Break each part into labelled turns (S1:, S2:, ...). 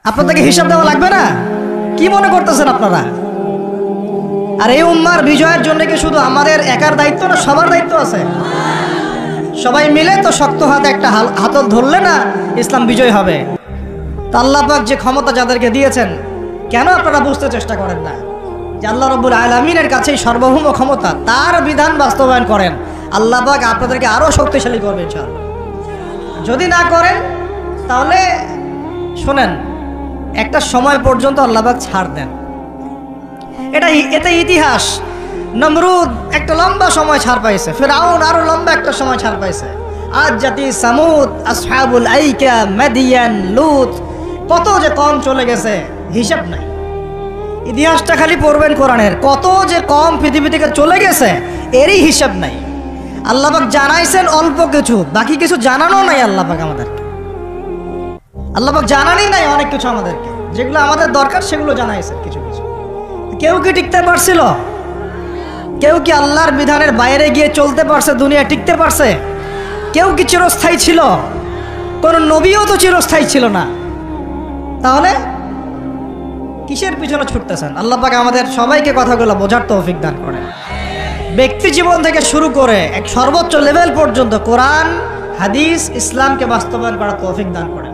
S1: আপনাদেরকে হিসাব দেওয়া লাগবে না? কি মনে করতেছেন আপনারা? আর এই উম্মার বিজয়ের জন্য কি শুধু আমাদের একার দায়িত্ব না, সবার দায়িত্ব আছে? সবাই মিলে তো শক্ত হাতে একটা হাতল ধরলে না ইসলাম বিজয় হবে। তা আল্লাহ পাক যে ক্ষমতা যাদেরকে দিয়েছেন, কেন আপনারা বুঝতে চেষ্টা করেন না যে আল্লাহ রাব্বুল আলামিনের কাছেই সর্বভৌম ক্ষমতা, তার বিধান বাস্তবায়ন করেন, আল্লাহ পাক আপনাদেরকে আরো শক্তিশালী করবে ইনশাআল্লাহ। যদি না করেন তাহলে শোনেন, একটা সময় পর্যন্ত আল্লাহ পাক ছাড় দেন। এতে ইতিহাস। নমরুদ একটা লম্বা সময় ছাড় পাইছে, ফিরআউন আরো লম্বা একটা সময় ছাড় পাইছে, আদ জাতি সামুদ, আসহাবুল আইকা, মাদিয়ান, লুত, কত যে কম চলে গেছে হিসাব নাই। ইতিহাসটা খালি পড়বেন কোরআনের, কত যে কম পৃথিবী থেকে চলে গেছে এরই হিসাব নাই। আল্লাহ পাক জানাইছেন অল্প কিছু, বাকি কিছু জানানো নাই আল্লাহ পাক আমাদেরকে। আল্লাহ পাক জানানি নাই অনেক কিছু আমাদেরকে, যেগুলো আমাদের দরকার সেগুলো জানাইছেন কিছু কিছু। কেউ কি টিকতে পারছিল? কেউ কি আল্লাহর বিধানের বাইরে গিয়ে চলতে পারছে? দুনিয়া টিকতে পারছে? কেউ কি চিরস্থায়ী ছিল? কোন নবীও তো চিরস্থায়ী ছিল না। তাহলে কিসের পিছনে ছুটতেছেন? আল্লাহ পাক আমাদের সবাইকে কথাগুলো বোঝার তৌফিক দান করেন। ব্যক্তি জীবন থেকে শুরু করে এক সর্বোচ্চ লেভেল পর্যন্ত কোরআন, হাদিস, ইসলামকে বাস্তবায়ন করার তৌফিক দান করেন।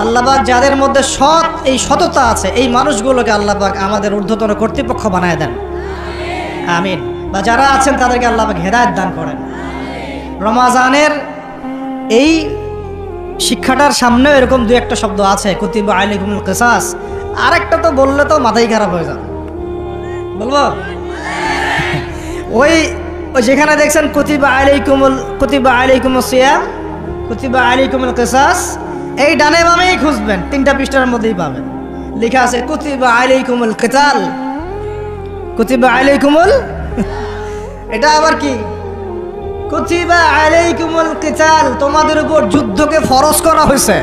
S1: আল্লাহ পাক যাদের মধ্যে এই সততা আছে, এই মানুষগুলোকে আল্লাহ পাক আমাদের ঊর্ধ্বতন কর্তৃপক্ষ বানায় দেন, আমিন। বা যারা আছেন তাদেরকে আল্লাহ পাক হেদায়েত দান করেন। রমাজানের এই শিক্ষাটার সামনেও এরকম দু একটা শব্দ আছে, কুতিবা আলাইকুমুল কিসাস। আরেকটা তো বললে তো মাথাই খারাপ হয়ে যাবে, বলবো? ওই যেখানে দেখছেন কুতিবা আলাইকুমুস সিয়াম, কুতিবা আলাইকুমুল কিসাস, এই ডানে বামেই খুঁজবেন, 3টা পৃষ্ঠার মধ্যেই পাবেন। লেখা আছে কুতিবা আলাইকুমুল কিতাল, কুতিবা আলাইকুমুল এটা আবার কি? কুতিবা আলাইকুমুল কিতাল, তোমাদের উপর যুদ্ধকে ফরজ করা হয়েছে।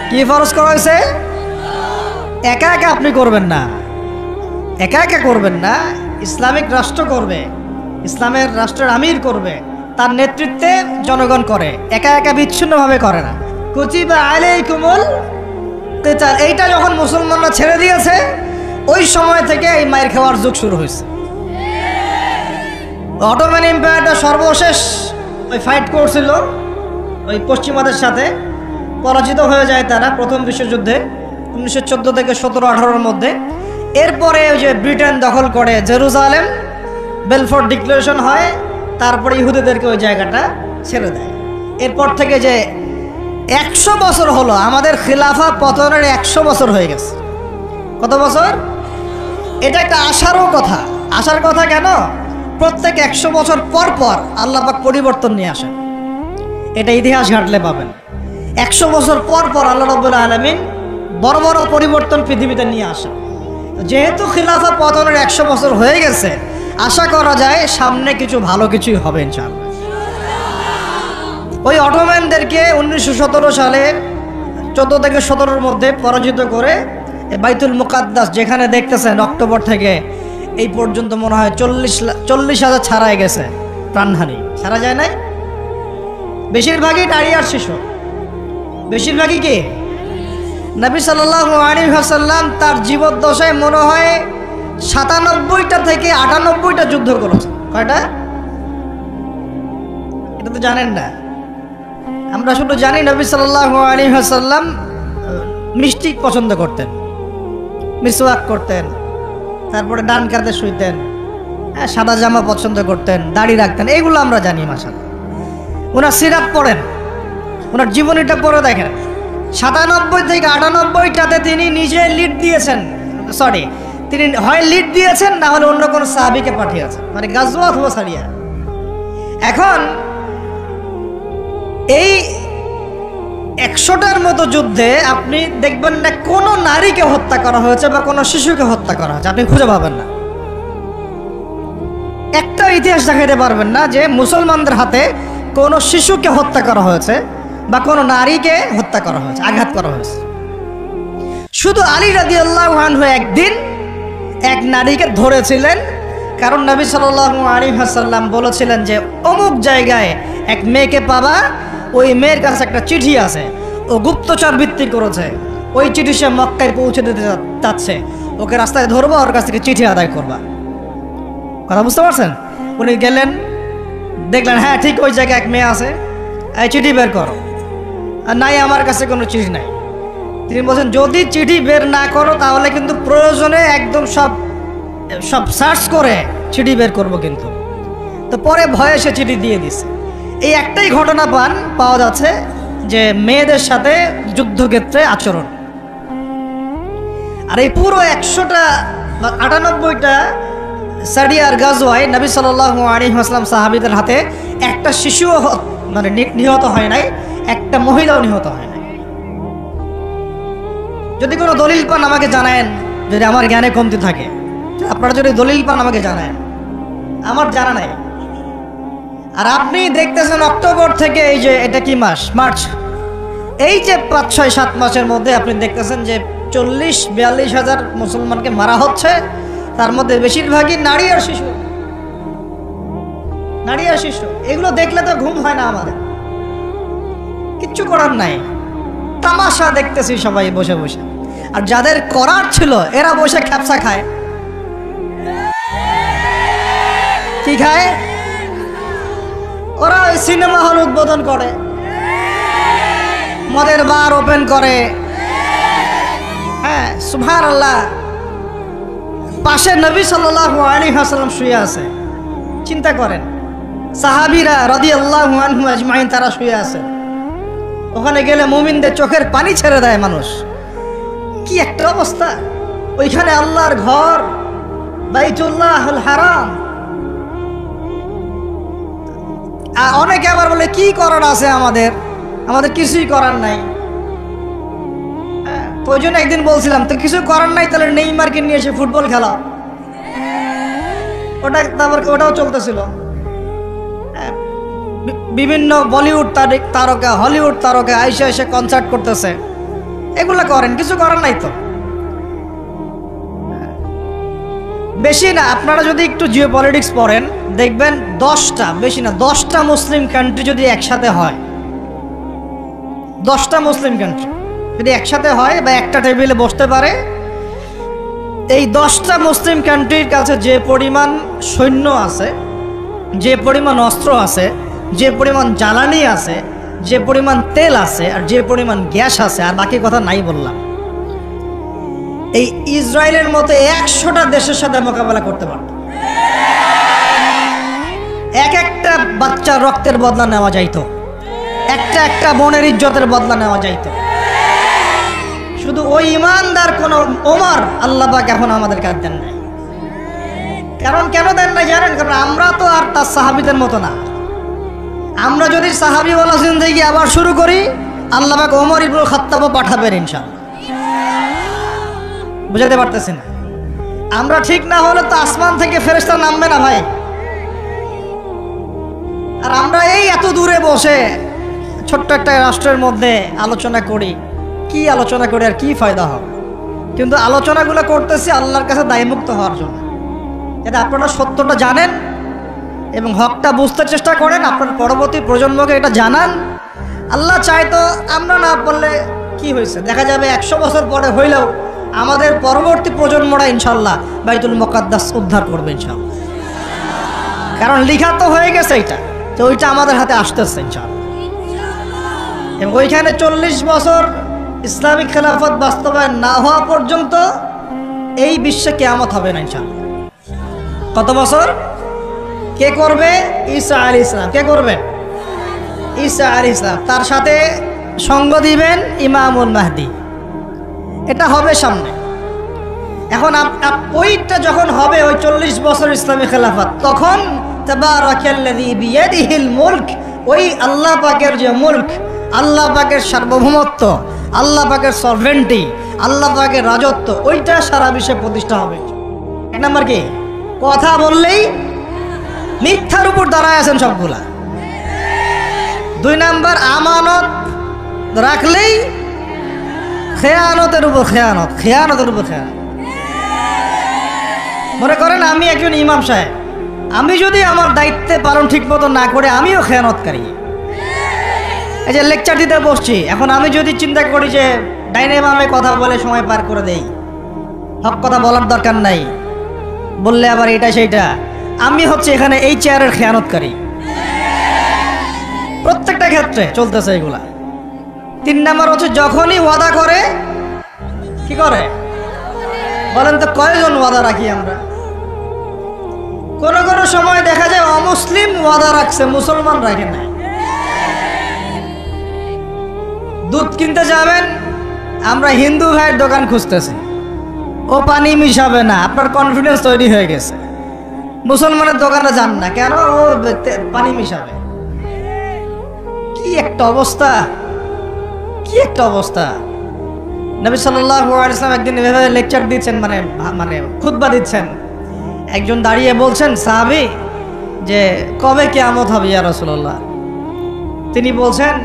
S1: কি ফরজ করা হয়েছে? একা একা আপনি করবেন না, একা একা করবেন না, ইসলামিক রাষ্ট্র করবে, ইসলামের রাষ্ট্রের আমির করবে, তার নেতৃত্বে জনগণ করে, একা একা বিচ্ছিন্নভাবে করে না। কুতিবা আলাইকুমুল কিতাল, এইটা যখন মুসলমানরা ছেড়ে দিয়েছে ওই সময় থেকে এই মায়ের খাওয়ার যুগ শুরু হয়েছে। অটোমান এম্পায়ারটা সর্বশেষ ওই ফাইট করছিল ওই পশ্চিমাদের সাথে, পরাজিত হয়ে যায় তারা প্রথম বিশ্বযুদ্ধে 1914 থেকে 17-18-র মধ্যে। এরপরে ওই যে ব্রিটেন দখল করে জেরুজালেম, বেলফোর্ট ডিক্লারেশন হয়, তারপরে ইহুদিদেরকে ওই জায়গাটা ছেড়ে দেয়। এরপর থেকে যে 100 বছর হলো, আমাদের খিলাফা পতনের 100 বছর হয়ে গেছে। কত বছর? এটা একটা আশারও কথা। আশার কথা কেন? প্রত্যেক 100 বছর পর পর আল্লাহ পাক পরিবর্তন নিয়ে আসেন, এটা ইতিহাস ঘাটলে পাবেন। 100 বছর পর পর আল্লাহ রাব্বুল আলামিন বড় বড় পরিবর্তন পৃথিবীতে নিয়ে আসেন। যেহেতু খিলাফা পতনের 100 বছর হয়ে গেছে, আশা করা যায় সামনে কিছু ভালো কিছুই হবে ইনশাআল্লাহ। ওই অটোম্যানদেরকে 1917 সালে 14 থেকে 17-র মধ্যে পরাজিত করে বাইতুল মুকাদ্দাস, যেখানে দেখতেছেন অক্টোবর থেকে এই পর্যন্ত মনে হয় 40,000 ছাড়াই গেছে, প্রাণহানি। ছাড়া যায় নাই? বেশিরভাগই নারী আর শিশু, বেশিরভাগই কি? নবী সাল্লাল্লাহু আলাইহি ওয়াসাল্লাম তার জীবদ্দশায় মনে হয় 97টা থেকে 98টা যুদ্ধ করেছেন। কয়টা? এটা তো জানেন না। আমরা শুধু জানি নবী সাল্লাল্লাহু আলাইহি ওয়াসাল্লাম মিষ্টি পছন্দ করতেন, মিসওয়াক করতেন, তারপরে ডান কাঁধে শুইতেন, সাদা জামা পছন্দ করতেন, দাড়ি রাখতেন, এগুলো আমরা জানি। মাশাআল্লাহ, ওনার সিরাত পড়েন, ওনার জীবনীটা পড়ে দেখেন। 97 থেকে 98টাতে তিনি নিজে লিড দিয়েছেন, তিনি হয় লিড দিয়েছেন, না হলে অন্য কোনো সাহাবীকে পাঠিয়েছেন, মানে গাজওয়াত হুয়া সারিয়া। এখন এই 100টার মতো যুদ্ধে আপনি দেখবেন না কোনো নারীকে হত্যা করা হয়েছে বা কোনো শিশুকে হত্যা করা হয়েছে, আপনি খুঁজে পাবেন না। একটা ইতিহাস দেখাতে পারবেন না যে মুসলমানদের হাতে কোনো শিশুকে হত্যা করা হয়েছে বা কোনো নারীকে হত্যা করা হয়েছে, আঘাত করা হয়েছে। শুধু আলী রাদিয়াল্লাহু আনহু একদিন এক নারীকে ধরেছিলেন, কারণ নবী সাল্লাল্লাহু আলাইহি ওয়াসাল্লাম বলেছিলেন যে অমুক জায়গায় এক মেয়েকে পাবা, ওই মেয়ের কাছে একটা চিঠি আছে, ও গুপ্তচর বৃত্তি করেছে, ওই চিঠি সে মক্কায় পৌঁছে দিতে চাচ্ছে, ওকে রাস্তায় ধরবো, ওর কাছ থেকে চিঠি আদায় করবা। কথা বুঝতে পারছেন? উনি গেলেন, দেখলেন হ্যাঁ ঠিক ওই জায়গায় এক মেয়ে আছে, এই চিঠি বের করো। আর নাই, আমার কাছে কোনো চিঠি নাই। তিনি বলছেন যদি চিঠি বের না করো তাহলে কিন্তু প্রয়োজনে একদম সব সার্চ করে চিঠি বের করব কিন্তু। তো পরে ভয়ে সে চিঠি দিয়ে দিছে। এই একটাই ঘটনা পাওয়া যাচ্ছে যে মেয়েদের সাথে যুদ্ধক্ষেত্রে আচরণ। আর এই পুরো 198টা সারিয়ার গাজওয়ায় নবী সাল্লাল্লাহু আলাইহি ওয়াসাল্লাম সাহাবীদের হাতে একটা শিশুও মানে নিহত হয় নাই, একটা মহিলাও নিহত হয় নাই। যদি কোনো দলিল পান আমাকে জানায়েন, যদি আমার জ্ঞানে কমতি থাকে, আপনারা যদি দলিল পান আমাকে জানায়েন, আমার জানা নাই। আর আপনি দেখতেছেন অক্টোবর থেকে এই যে এটা কি মাস, মার্চ, এই যে 5-6-7 মাসের মধ্যে আপনি দেখতেছেন যে 40-42 হাজার মুসলমানকে মারা হচ্ছে, তার মধ্যে বেশিরভাগই নারী আর শিশু। নারী আর শিশু, এগুলো দেখলে তো ঘুম হয় না আমাদের, কিচ্ছু করার নাই, তামাশা দেখতেছি সবাই বসে বসে। আর যাদের করার ছিল এরা বসে খ্যাপসা খায়। কি খায়? ওরা ওই সিনেমা হল উদ্বোধন করে, মদের বার ওপেন করে। হ্যাঁ সুবহানাল্লাহ, পাশে নবী সাল্লাল্লাহু আলাইহি ওয়াসাল্লাম শুয়ে আছে। চিন্তা করেন, সাহাবীরা রাদিয়াল্লাহু আনহুম আজমাইন তারা শুয়ে আছে। ওখানে গেলে মুমিনদের চোখের পানি ছেড়ে দেয় মানুষ। কি একটা অবস্থা! ওইখানে আল্লাহর ঘর বাইতুল্লাহুল হারাম। অনেকে আবার বলে কি করার আছে আমাদের, আমাদের কিছুই করার নাই। ওই জন্য একদিন বলছিলাম তো কিছু করার নাই, তাহলে নেইমারকে নিয়ে এসে ফুটবল খেলা। ওটাও চলতেছিল। বিভিন্ন বলিউড তারকা, হলিউড তারকা আইসে এসে কনসার্ট করতেছে। এগুলা করেন, কিছু করার নাই তো। বেশি না, আপনারা যদি একটু জিও পলিটিক্স পড়েন দেখবেন 10টা, বেশি না 10টা মুসলিম কান্ট্রি যদি একসাথে হয়, 10টা মুসলিম কান্ট্রি যদি একসাথে হয় বা একটা টেবিলে বসতে পারে, এই 10টা মুসলিম কান্ট্রির কাছে যে পরিমাণ সৈন্য আছে, যে পরিমাণ অস্ত্র আছে, যে পরিমাণ জ্বালানি আছে, যে পরিমাণ তেল আছে, আর যে পরিমাণ গ্যাস আছে, আর বাকি কথা নাই বললাম, এই ইসরায়েলের মতো 100টা দেশের সাথে মোকাবেলা করতে পারত। এক একটা বাচ্চার রক্তের বদলা নেওয়া যাইতো, একটা একটা বোনের ইজ্জতের বদলা নেওয়া যাইতো। শুধু ওই ইমানদার কোন ওমর আল্লাহ পাক এখন আমাদের কাছে দেন নাই। কারণ কেন দেন নাই জানেন? কারণ আমরা তো আর তার সাহাবীদের মতো না। আমরা যদি সাহাবীওয়ালা জিন্দেগি আবার শুরু করি, আল্লাহ পাক ওমর ইবনুল খাত্তাবও পাঠাবেন ইনশাআল্লাহ। বুঝাতে পারতেছি না? আমরা ঠিক না হলে তো আসমান থেকে ফেরেশতা নামবে না ভাই। আর আমরা এই এত দূরে বসে ছোট্ট একটা রাষ্ট্রের মধ্যে আলোচনা করি, কি আলোচনা করে আর কি ফায়দা হবে? কিন্তু আলোচনাগুলো করতেছি আল্লাহর কাছে দায়মুক্ত হওয়ার জন্য, যাতে আপনারা সত্যটা জানেন এবং হকটা বুঝতে চেষ্টা করেন, আপনার পরবর্তী প্রজন্মকে এটা জানান। আল্লাহ চায় তো আমরা না বললে কি হয়েছে, দেখা যাবে 100 বছর পরে হইলেও আমাদের পরবর্তী প্রজন্মরা ইনশাল্লাহ বাইতুল মুকাদ্দাস উদ্ধার করবে ইনশাল্লাহ। কারণ লিখা তো হয়ে গেছে এটা, তো ওইটা আমাদের হাতে আসতেছে ইনশাল্লাহ। এবং ওইখানে 40 বছর ইসলামিক খেলাফত বাস্তবায়ন না হওয়া পর্যন্ত এই বিশ্বে কিয়ামত হবে না ইনশাআল্লাহ। কত বছর? কে করবে? ঈসা আলাইহিস সালাম। কে করবেন? ঈসা আলাইহিস সালাম। তার সাথে সঙ্গ দিবেন ইমামুল মাহদি। এটা হবে সামনে। এখন ওইটা যখন হবে, ওই 40 বছর ইসলামী খেলাফত, তখন তাবারাকাল্লাযী বিয়াদিহিল মুলক, ওই আল্লাহ পাকের যে মুলক, আল্লাহ পাকের সার্বভৌমত্ব, আল্লাহ পাকের সভরেন্টি, আল্লাহ পাকের রাজত্ব, ওইটা সারা বিশ্বে প্রতিষ্ঠা হবে। 1 নাম্বার কি? কথা বললেই মিথ্যার উপর দাঁড়ায় আছেন সবগুলা। 2 নাম্বার, আমানত রাখলেই খেয়ানতের উপর খেয়ানত, খেয়ানতের উপর খেয়ানত। মনে করেন আমি একজন ইমাম সাহেব, আমি যদি আমার দায়িত্বে পালন ঠিক মতো না করে, আমিও খেয়ানতকারী। এই যে লেকচার দিতে বসছি, এখন আমি যদি চিন্তা করি যে ডাইনে বামে কথা বলে সময় পার করে দেই, হক কথা বলার দরকার নাই, বললে আবার এটা সেইটা, আমি হচ্ছে এখানে এই চেয়ারের খেয়ানতকারী। প্রত্যেকটা ক্ষেত্রে চলতেছে এগুলা। 3 নাম্বার হচ্ছে যখনই ওয়াদা করে কি করে বলেন তো, কয়জন ওয়াদা রাখি আমরা? কোন কোন সময় দেখা যায় অমুসলিম ওয়াদা রাখছে, মুসলমান রাখে না। দুধ কিনতে যাবেন, আমরা হিন্দু ভাইয়ের দোকান খুঁজতেছি, ও পানি মিশাবে না, আপনার কনফিডেন্স তৈরি হয়ে গেছে। মুসলমানের দোকানে যান না, কেন? ও পানি মিশাবে। কি একটা অবস্থা, কি একটা অবস্থা। নবী সাল্লাল্লাহু আলাইহি ওয়াসাল্লাম একদিন এভাবে লেকচার দিচ্ছেন, মানে খুতবা দিচ্ছেন। একজন দাঁড়িয়ে বলছেন, সাহাবী, যে কবে কিয়ামত হবে ইয়া রাসূলুল্লাহ? তিনি বলছেন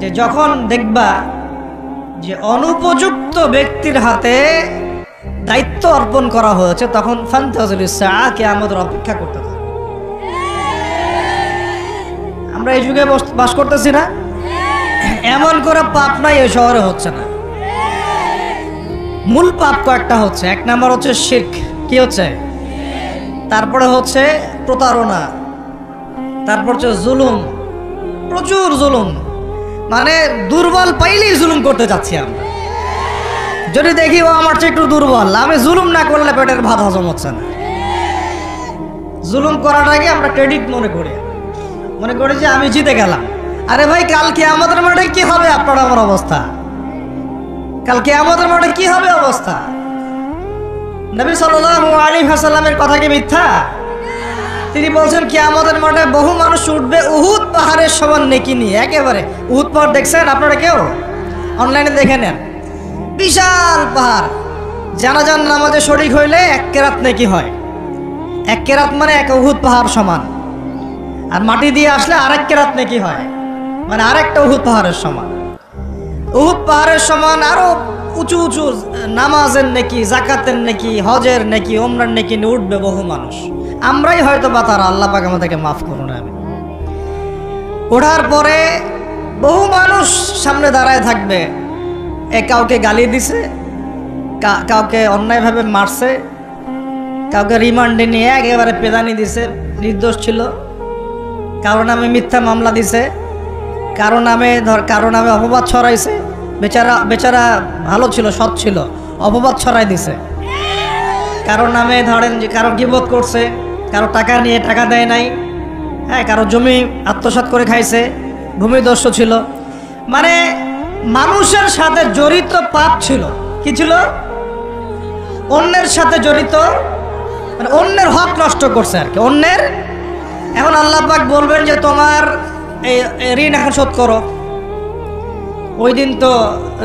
S1: যে যখন দেখবা যে অনুপযুক্ত ব্যক্তির হাতে দায়িত্ব অর্পণ করা হয়েছে, তখন ফান্তাযিরুস সাআ, কিয়ামতের অপেক্ষা করতে থাকো। আমরা এই যুগে বাস করতেছি না? এমন করে পাপ নাই এই শহরে হচ্ছে না। মূল পাপ কয়েকটা হচ্ছে। 1 নাম্বার হচ্ছে শিরক। কি হচ্ছে? তারপরে হচ্ছে প্রতারণা, তারপর হচ্ছে জুলুম, প্রচুর জুলুম। মানে দুর্বল পাইলেই জুলুম করতে যাচ্ছি আমরা। যদি দেখি ও আমার চেয়ে একটু দুর্বল, আমি জুলুম না করলে পেটের ভাত হজম হচ্ছে না। জুলুম করাটাকে আমরা ক্রেডিট মনে করি যে আমি জিতে গেলাম। আরে ভাই, কালকে আমাদের মাঠে কি হবে আপনার আমার অবস্থা? কালকে আমাদের মাঠে কি হবে অবস্থা? নবী সাল্লাল্লাহু আলাইহি ওয়াসাল্লামের কথা কি মিথ্যা? তিনি বলছেন কিয়ামতের মাঠে বহু মানুষ উঠবে উহুদ পাহাড়ের সমান নেকি নিয়ে। একেবারে উহুদ পাহাড় দেখছেন আপনারা? কেউ অনলাইনে দেখে নেন, বিশাল পাহাড়। জানাজার নামাজে শরীক হইলে 1 কেরাত নেকি হয়। 1 কেরাত মানে 1 উহুদ পাহাড় সমান। আর মাটি দিয়ে আসলে আরেক কেরাত নেকি হয়, মানে আরেকটা উহুদ পাহাড়ের সমান। উহুদ পাহাড়ের সমান আরো উঁচু উঁচু নামাজের নেকি, জাকাতের নেকি, হজের নেকি, ওমরার নেকি নিয়ে উঠবে বহু মানুষ। আমরাই হয়তো বা তারা, আল্লাহ পাক আমাদেরকে মাফ করুন। আমি ওঠার পরে বহু মানুষ সামনে দাঁড়ায় থাকবে। কাউকে গালি দিছে, কাউকে অন্যায়ভাবে মারছে, কাউকে রিমান্ডে নিয়ে একেবারে পেদানি দিছে, নির্দোষ ছিল। কারো নামে মিথ্যা মামলা দিছে, কারো নামে অপবাদ ছড়াইছে। বেচারা ভালো ছিল, সৎ ছিল, অপবাদ ছড়াই দিছে। কারো নামে ধরেন যে কারো গীবত করছে, কারো টাকা নিয়ে টাকা দেয় নাই, হ্যাঁ, কারো জমি আত্মসাৎ করে খাইছে, ভূমিদস্যু ছিল। মানে মানুষের সাথে জড়িত পাপ ছিল। কি ছিল? অন্যের সাথে জড়িত, মানে অন্যের হক নষ্ট করছে আর কি, অন্যের। এখন আল্লাহ পাক বলবেন যে তোমার এই ঋণ এখন শোধ করো। ওই দিন তো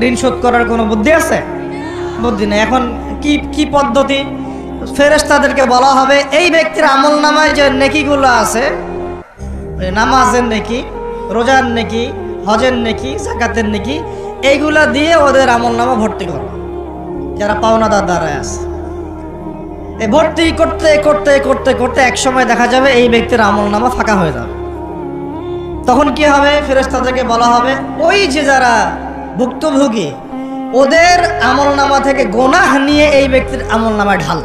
S1: ঋণ শোধ করার কোনো বুদ্ধি আছে? বুদ্ধি নেই। এখন কি পদ্ধতি? ফেরেশতাদেরকে বলা হবে এই ব্যক্তির আমল নামায় যে নেকিগুলো আছে, নামাজের নেকি, রোজার নেকি, হজের নেকি, যাকাতের নেকি, এইগুলা দিয়ে ওদের আমল নামা ভর্তি করো, যারা পাওনাদার দাঁড়ায় আছে। এই ভর্তি করতে করতে করতে করতে এক সময় দেখা যাবে এই ব্যক্তির আমল নামা ফাঁকা হয়ে যাবে। তখন কি হবে? ফেরেশতাদেরকে বলা হবে ওই যে যারা ভুক্তভোগী, ওদের আমল নামা থেকে গোনাহ নিয়ে এই ব্যক্তির আমল নামায় ঢাল।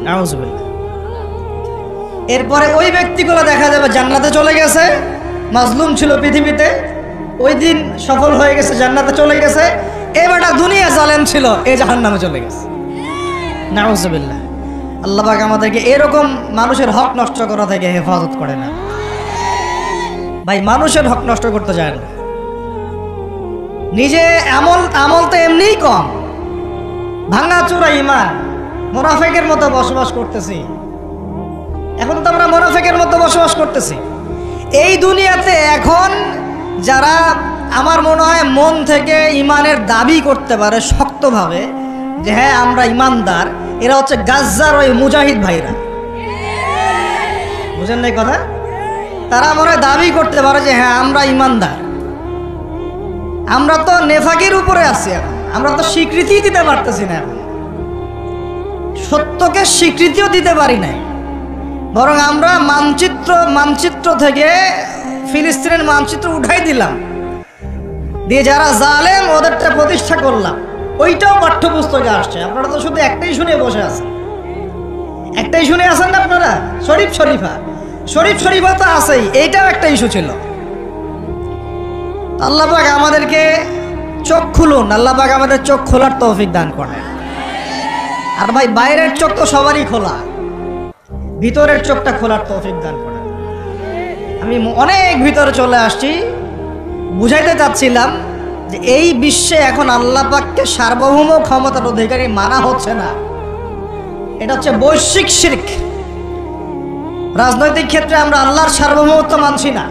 S1: নাউজুবিল্লাহ। এরপরে ওই ব্যক্তিগুলো দেখা যাবে জান্নাতে চলে গেছে, মাজলুম ছিল পৃথিবীতে, ওই দিন সফল হয়ে গেছে, জান্নাতে চলে গেছে। এবারটা দুনিয়া জালেম ছিল, এই জাহান্নামে চলে গেছে। নাউজুবিল্লাহ। আল্লাহ পাক আমাদেরকে এরকম মানুষের হক নষ্ট করা থেকে হেফাজত করে না। ভাই, মানুষের হক নষ্ট করতে যায় না। নিজে আমল তো এমনিই কম, ভাঙাচোরা ঈমান, মুনাফিকের মতো বসবাস করতেছি। এখন তো আমরা মুনাফিকের মতো বসবাস করতেছি এই দুনিয়াতে। এখন যারা আমার মনে হয় মন থেকে ঈমানের দাবি করতে পারে শক্তভাবে যে হ্যাঁ আমরা ঈমানদার, এরা হচ্ছে গাজ্জার ওই মুজাহিদ ভাইরা। বুঝেন নাই কথা? তারা মনে হয় দাবি করতে পারে যে হ্যাঁ আমরা ঈমানদার। আমরা তো নেফাকের উপরে আছি এখন, আমরা তো স্বীকৃতি দিতে পারতেছি না, এখন সত্যকে স্বীকৃতিও দিতে পারি নাই। বরং আমরা মানচিত্র থেকে ফিলিস্তিনের মানচিত্র উঠাই দিলাম, দিয়ে যারা জালেম ওদেরটা প্রতিষ্ঠা করলাম। ওইটাও পাঠ্যপুস্তকে আসছে। আপনারা তো শুধু একটাই শুনে বসে আছেন, একটাই শুনে আছেন না আপনারা? শরীফ শরীফা তো আছেই, এইটাও একটা ইস্যু ছিল। আল্লাহ পাক আমাদেরকে চোখ খুলুন, আল্লাহ পাক আমাদের চোখ খোলার তৌফিক দান করেন। আর ভাই বাইরের চোখ তো সবারই খোলা, ভিতরের চোখটা খোলার তৌফিক দান করেন। আমি অনেক ভিতরে চলে আসছি, বুঝাইতে চাচ্ছিলাম যে এই বিশ্বে এখন আল্লাহ পাককে সার্বভৌম ক্ষমতার অধিকারী মানা হচ্ছে না। এটা হচ্ছে বৈশ্বিক শিরক। রাজনৈতিক ক্ষেত্রে আমরা আল্লাহর সার্বভৌমত্ব মানছি না,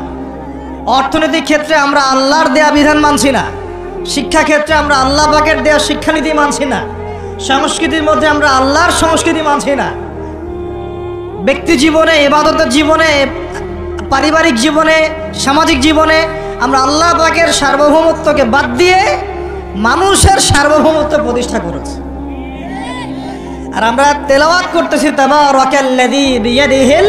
S1: অর্থনৈতিক ক্ষেত্রে আমরা আল্লাহর দেয়া বিধান মানছি না, শিক্ষা ক্ষেত্রে আমরা আল্লাহ পাকের দেয়া শিক্ষানীতি মানছি না, সংস্কৃতির মধ্যে আমরা আল্লাহর সংস্কৃতি মানছি না, ব্যক্তি জীবনে, ইবাদতের জীবনে, পারিবারিক জীবনে, সামাজিক জীবনে আমরা আল্লাহ পাকের সার্বভৌমত্বকে বাদ দিয়ে মানুষের সার্বভৌমত্ব প্রতিষ্ঠা করেছি। আর আমরা তেলাওয়াত করতেছি তাবারাকাল্লাযী বিয়াদিহিল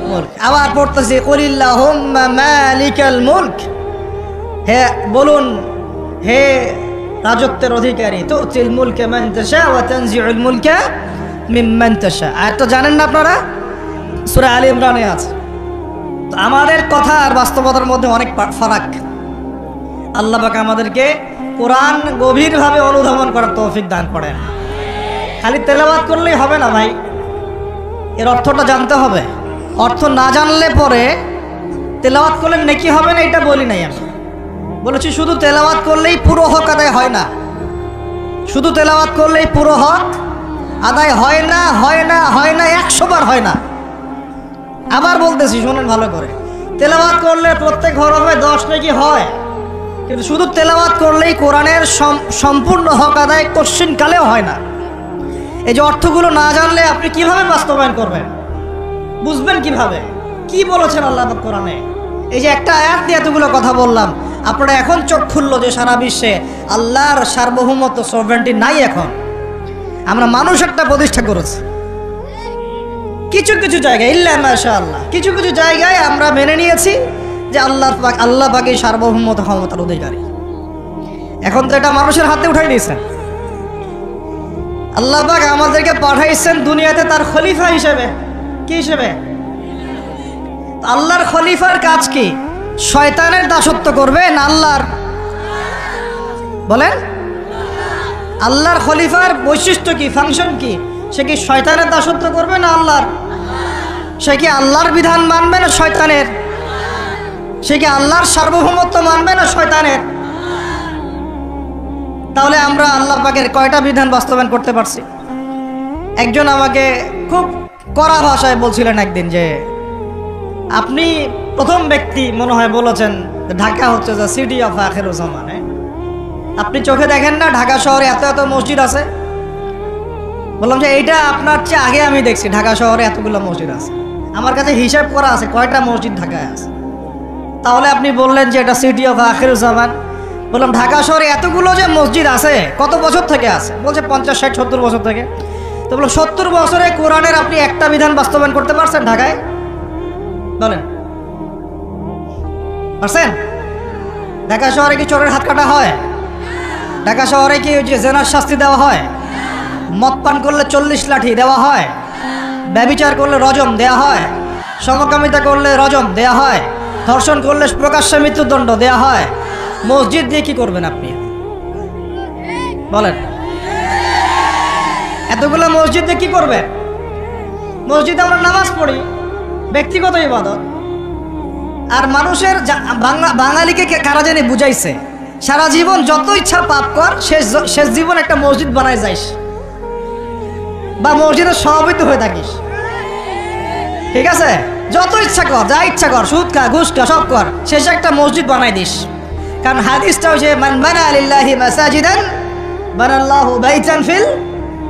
S1: মুলক, আবার পড়তেছি কুলিল্লাহুম্মা মালিকাল মুলক, হে বলুন হে রাজত্বের অধিকারী, তুতিল মুলকা মান তাশা ওয়া তানজিউল মুলকা মিম্মান তাশা। আর তো জানেন না আপনারা, সূরা আলে ইমরানে আছে। তো আমাদের কথা আর বাস্তবতার মধ্যে অনেক ফারাক। আল্লাহ পাক আমাদেরকে কোরআন গভীরভাবে অনুধাবন করার তৌফিক দান করেন। খালি তেলাওয়াত করলেই হবে না ভাই, এর অর্থটা জানতে হবে। অর্থ না জানলে পরে তেলাওয়াত করলে নেকি হবে না, এটা বলি নাই আমি। বলেছি শুধু তেলাওয়াত করলেই পুরো হক আদায় হয় না, শুধু তেলাওয়াত করলেই পুরো হক আদায় হয় না, 100 বার হয় না। আবার বলতেছি শুনেন ভালো করে, তেলাওয়াত করলে প্রত্যেক হরফে 10 নেকি হয়, কিন্তু শুধু তেলাওয়াত করলেই কোরআনের সম্পূর্ণ হক আদায় কোশ্চিন কালেও হয় না। এই যে অর্থগুলো না জানলে আপনি কিভাবে বাস্তবায়ন করবেন, বুঝবেন কিভাবে, কি বলেছেন আল্লাহ পাক কোরআনে? এই যে একটা আয়াত দিয়ে এতগুলো কথা বললাম, আপনারা এখন চোখ খুললো যে সারা বিশ্বে আল্লাহর সার্বভৌমত্ব, সভরেন্টি নাই। এখন আমরা মানুষ একটা প্রতিষ্ঠা করেছি কিছু কিছু জায়গায়, ইল্লা মাশাআল্লাহ, কিছু কিছু জায়গায় আমরা মেনে নিয়েছি যে আল্লাহ পাকই সার্বভৌমত্ব ক্ষমতার অধিকারী। এখন তো এটা মানুষের হাতে উঠাই দিয়েছেন। আল্লাহ পাক আমাদেরকে পাঠাইছেন দুনিয়াতে তার খলিফা হিসেবে। কি হিসেবে? আল্লাহর খলিফার কাজ কি? শয়তানের দাসত্ব করবে না আল্লাহর? বলেন, আল্লাহর খলিফার বৈশিষ্ট্য কি, ফাংশন কি? সে কি শয়তানের দাসত্ব করবে না আল্লাহর? সে কি আল্লাহর বিধান মানবে না শয়তানের? সে কি আল্লাহর সার্বভৌমত্ব মানবে না শয়তানের? তাহলে আমরা আল্লাহ পাকের কয়টা বিধান বাস্তবায়ন করতে পারছি? একজন আমাকে খুব কড়া ভাষায় বলছিলেন একদিন যে আপনি প্রথম ব্যক্তি মনে হয় বলেছেন ঢাকা হচ্ছে যে সিটি অফ আখিরুজ্জামানে। আপনি চোখে দেখেন না ঢাকা শহরে এত এত মসজিদ আছে? বললাম যে এইটা আপনার চেয়ে আগে আমি দেখছি ঢাকা শহরে এতগুলো মসজিদ আছে। আমার কাছে হিসাব করা আছে কয়টা মসজিদ ঢাকায় আছে। তাহলে আপনি বললেন যে এটা সিটি অফ আখিরুজ্জামান। বললাম ঢাকা শহরে এতগুলো যে মসজিদ আছে কত বছর থেকে আছে? বলছে 50, 60, 70 বছর থেকে। তো বললাম 70 বছরে কোরআনের আপনি একটা বিধান বাস্তবায়ন করতে পারছেন ঢাকায়? বলেন, পারছেন? ঢাকা শহরে কি চোরের হাত কাটা হয়? ঢাকা শহরে কি যে জেনার শাস্তি দেওয়া হয়? মদ পান করলে 40 লাঠি দেওয়া হয়? ব্যভিচার করলে রজম দেয়া হয়? সমকামিতা করলে রজম দেয়া হয়? ধর্ষণ করলে প্রকাশ্যে মৃত্যুদণ্ড দেয়া হয়? মসজিদ দিয়ে কি করবেন আপনি? বলেন, এতগুলো মসজিদ দিয়ে কি করবেন? মসজিদে আমরা নামাজ পড়ি, ব্যক্তিগত ইবাদত। আর মানুষের বাঙালিকে কারা জানি বুঝাইছে সারা জীবন যত ইচ্ছা পাপ কর, শেষ জীবন একটা মসজিদ বানায় যাইস বা মসজিদের সভাপতি হয়ে থাকিস। ঠিক আছে, যত ইচ্ছা কর, যা ইচ্ছা কর, সুদ খা, ঘুষ খা, সব কর, শেষে একটা মসজিদ বানাই দিস। কারণ হাদিসটা হচ্ছে মান বানা লিল্লাহি মাসাজিদান বানাল্লাহু বাইতান ফিল